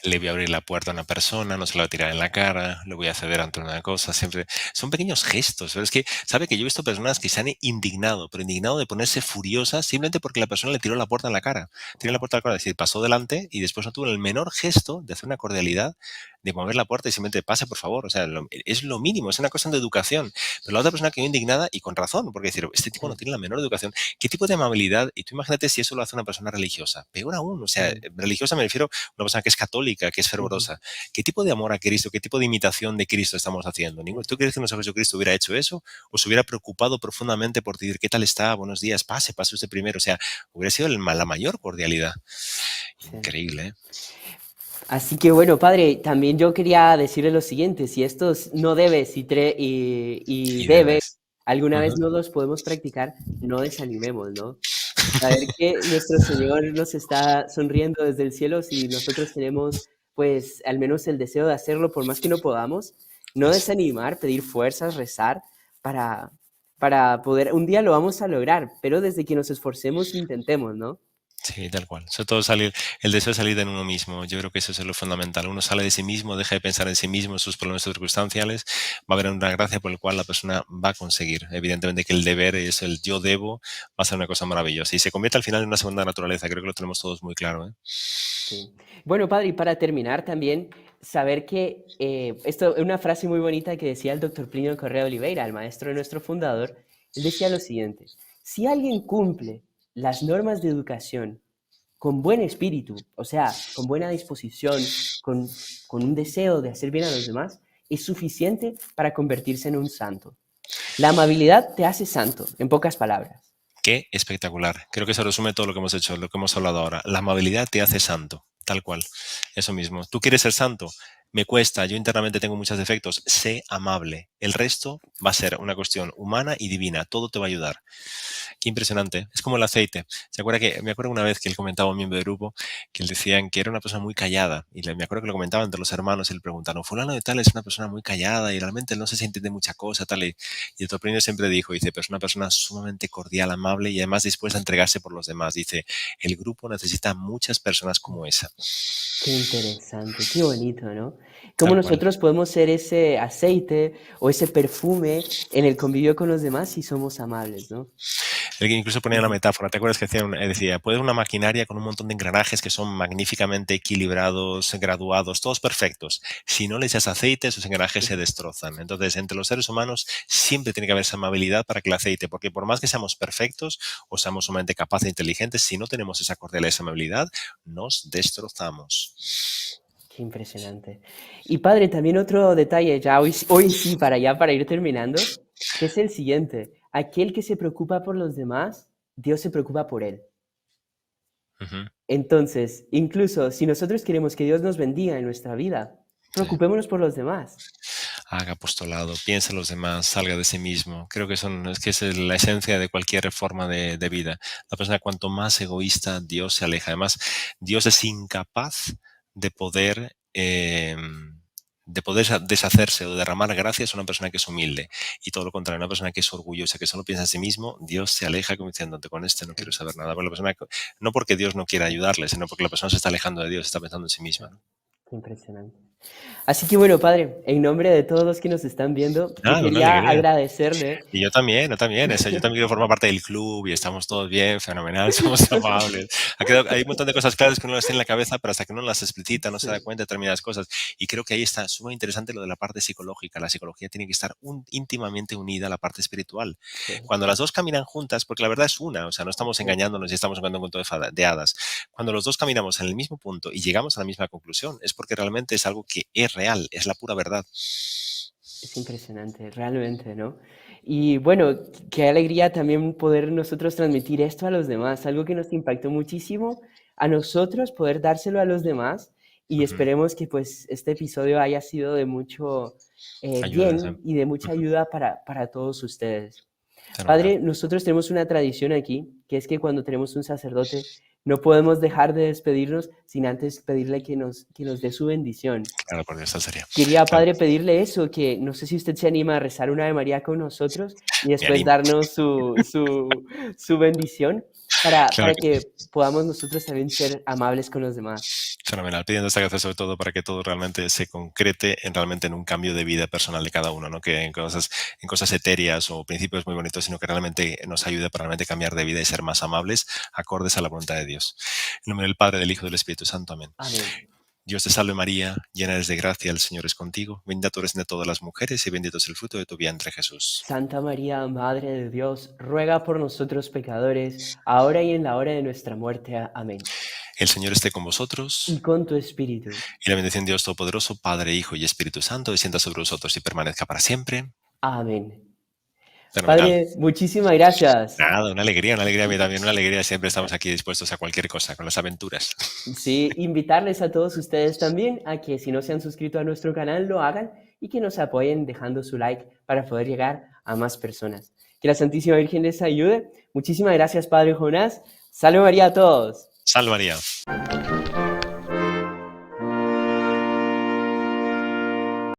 Le voy a abrir la puerta a una persona, no se la voy a tirar en la cara, le voy a ceder ante una cosa, siempre son pequeños gestos, pero es que, ¿sabe que yo he visto personas que se han indignado, pero indignado de ponerse furiosas simplemente porque la persona le tiró la puerta en la cara? Tiró la Wow, puerta en la cara, es decir, pasó delante y después no tuvo el menor gesto de hacer una cordialidad, de mover la puerta y simplemente pase, por favor. O sea, es lo mínimo, es una cosa de educación. Pero la otra persona quedó indignada y con razón, porque decir, este tipo no sí, tiene la menor educación. ¿Qué tipo de amabilidad? Y tú imagínate si eso lo hace una persona religiosa. Peor aún, o sea, sí, religiosa me refiero a una persona que es católica, que es ujú, fervorosa. ¿Qué tipo de amor a Cristo, qué tipo de imitación de Cristo estamos haciendo? sí. ¿Tú crees que nuestro Jesucristo hubiera hecho eso? ¿O se hubiera preocupado profundamente por decir, ¿qué tal está? Buenos días, pase usted primero. O sea, hubiera sido la mayor cordialidad. Sí. Increíble, ¿eh? Así que bueno, padre, también yo quería decirle lo siguiente, si estos no debes y Y debes debes. alguna Ujú. vez no los podemos practicar, no desanimemos, ¿no? Saber que nuestro Señor nos está sonriendo desde el cielo si nosotros tenemos, pues, al menos el deseo de hacerlo, por más que no podamos, no Eso. desanimar, pedir fuerzas, rezar para, para poder, un día lo vamos a lograr, pero desde que nos esforcemos, intentemos, ¿no? Sí, tal cual. Sobre todo salir, el deseo de salir de uno mismo. Yo creo que eso es lo fundamental. Uno sale de sí mismo, deja de pensar en sí mismo, en sus problemas circunstanciales. Va a haber una gracia por la cual la persona va a conseguir. Evidentemente que el deber es el yo debo, va a ser una cosa maravillosa. Y se convierte al final en una segunda naturaleza. Creo que lo tenemos todos muy claro, ¿eh? Sí. Bueno, padre, y para terminar también, saber que esto es una frase muy bonita que decía el doctor Plinio Correa de Oliveira, el maestro de nuestro fundador. Él decía lo siguiente: si alguien cumple las normas de educación con buen espíritu, o sea, con buena disposición, con un deseo de hacer bien a los demás, es suficiente para convertirse en un santo. La amabilidad te hace santo, en pocas palabras. Qué espectacular. Creo que eso resume todo lo que hemos hecho, lo que hemos hablado ahora. La amabilidad te hace santo, tal cual. Eso mismo. ¿Tú quieres ser santo? Me cuesta, yo internamente tengo muchos defectos. Sé amable. El resto va a ser una cuestión humana y divina. Todo te va a ayudar. Qué impresionante. Es como el aceite. Me acuerdo una vez que él comentaba a un miembro del grupo que él decían que era una persona muy callada. Me acuerdo que lo comentaba entre los hermanos y le preguntaron, fulano de tal es una persona muy callada y realmente no se siente de mucha cosa, tal. Y el Toprino siempre dijo, dice, pero es una persona sumamente cordial, amable y además dispuesta a entregarse por los demás. Dice, el grupo necesita muchas personas como esa. Qué interesante, qué bonito, ¿no? Cómo Tal cual. nosotros podemos ser ese aceite o ese perfume en el convivio con los demás si somos amables, ¿no? Él incluso ponía la Ujú. metáfora, ¿te acuerdas que decía, puede una maquinaria con un montón de engranajes que son magníficamente equilibrados, graduados, todos perfectos. Si no le echas aceite, esos engranajes se Ujú. destrozan. Entonces, entre los seres humanos siempre tiene que haber esa amabilidad para que el aceite, porque por más que seamos perfectos o seamos sumamente capaces e inteligentes, si no tenemos esa cordialidad, esa amabilidad, nos destrozamos. Qué impresionante. Y padre, también otro detalle, ya hoy sí, para ir terminando, que es el siguiente. Aquel que se preocupa por los demás, Dios se preocupa por él. Ujú. Entonces, incluso si nosotros queremos que Dios nos bendiga en nuestra vida, Sí. preocupémonos por los demás. Haga apostolado, piensa en los demás, salga de sí mismo. Creo que es que es la esencia de cualquier reforma de vida. La persona cuanto más egoísta, Dios se aleja. Además, Dios es incapaz de poder deshacerse o derramar gracias a una persona que es humilde. Y todo lo contrario, una persona que es orgullosa, que solo piensa en sí mismo, Dios se aleja como diciéndote, con este no quiero Sí, saber nada. Porque la persona, no porque Dios no quiera ayudarle, sino porque la persona se está alejando de Dios, está pensando en sí sí, misma, ¿no? qué impresionante. Así que bueno, padre, en nombre de todos los que nos están viendo, yo Ah, una quería alegría. agradecerle. Y yo también, yo también. Yo también quiero formar parte del club y estamos todos bien, fenomenal, somos amables. Hay un montón de cosas claras que uno las tiene en la cabeza, pero hasta que uno las explicita no se da Sí, cuenta de determinadas cosas. Y creo que ahí está súper interesante lo de la parte psicológica. La psicología tiene que estar íntimamente unida a la parte espiritual. sí, Cuando las dos caminan juntas, porque la verdad es una, o sea, no estamos sí, engañándonos y estamos jugando un cuento de hadas. Cuando los dos caminamos en el mismo punto y llegamos a la misma conclusión, es porque realmente es algo que es real, es la pura verdad. es impresionante, realmente, ¿no? Y bueno, qué alegría también poder nosotros transmitir esto a los demás, algo que nos impactó muchísimo a nosotros, poder dárselo a los demás y Ujú. esperemos que pues este episodio haya sido de mucho Ayuda, sí. bien y de mucha Ujú. ayuda para todos ustedes. Fenomenal. Padre, nosotros tenemos una tradición aquí, que es que cuando tenemos un sacerdote no podemos dejar de despedirnos sin antes pedirle que nos dé su bendición. Claro, por Dios, tal sería. Quería, Claro, Padre, pedirle eso, que no sé si usted se anima a rezar una Ave María con nosotros y me después animo. darnos su bendición Claro para que sí. que podamos nosotros también ser amables con los demás. Fenomenal. Pidiendo esta gracia sobre todo para que todo realmente se concrete realmente en un cambio de vida personal de cada uno, ¿no? Que en cosas etéreas o principios muy bonitos, sino que realmente nos ayude para realmente cambiar de vida y ser más amables, acordes a la voluntad de Dios. En nombre del Padre, del Hijo y del Espíritu Santo. Amén. Amén. Dios te salve María, llena eres de gracia, el Señor es contigo. Bendita tú eres entre todas las mujeres y bendito es el fruto de tu vientre, Jesús. Santa María, Madre de Dios, ruega por nosotros pecadores, ahora y en la hora de nuestra muerte. Amén. El Señor esté con Y vosotros con tu espíritu. y la bendición de Dios Todopoderoso, Padre, Hijo y Espíritu Santo, descienda sobre vosotros y permanezca para siempre. Amén. Fenomenal. Padre, muchísimas gracias. Nada, una alegría a mí también, una alegría. Siempre estamos aquí dispuestos a cualquier cosa, con las aventuras. Sí, invitarles a todos ustedes también a que si no se han suscrito a nuestro canal lo hagan y que nos apoyen dejando su like para poder llegar a más personas. Que la Santísima Virgen les ayude. Muchísimas gracias, Padre Jonás. Salve María a todos. Salve María.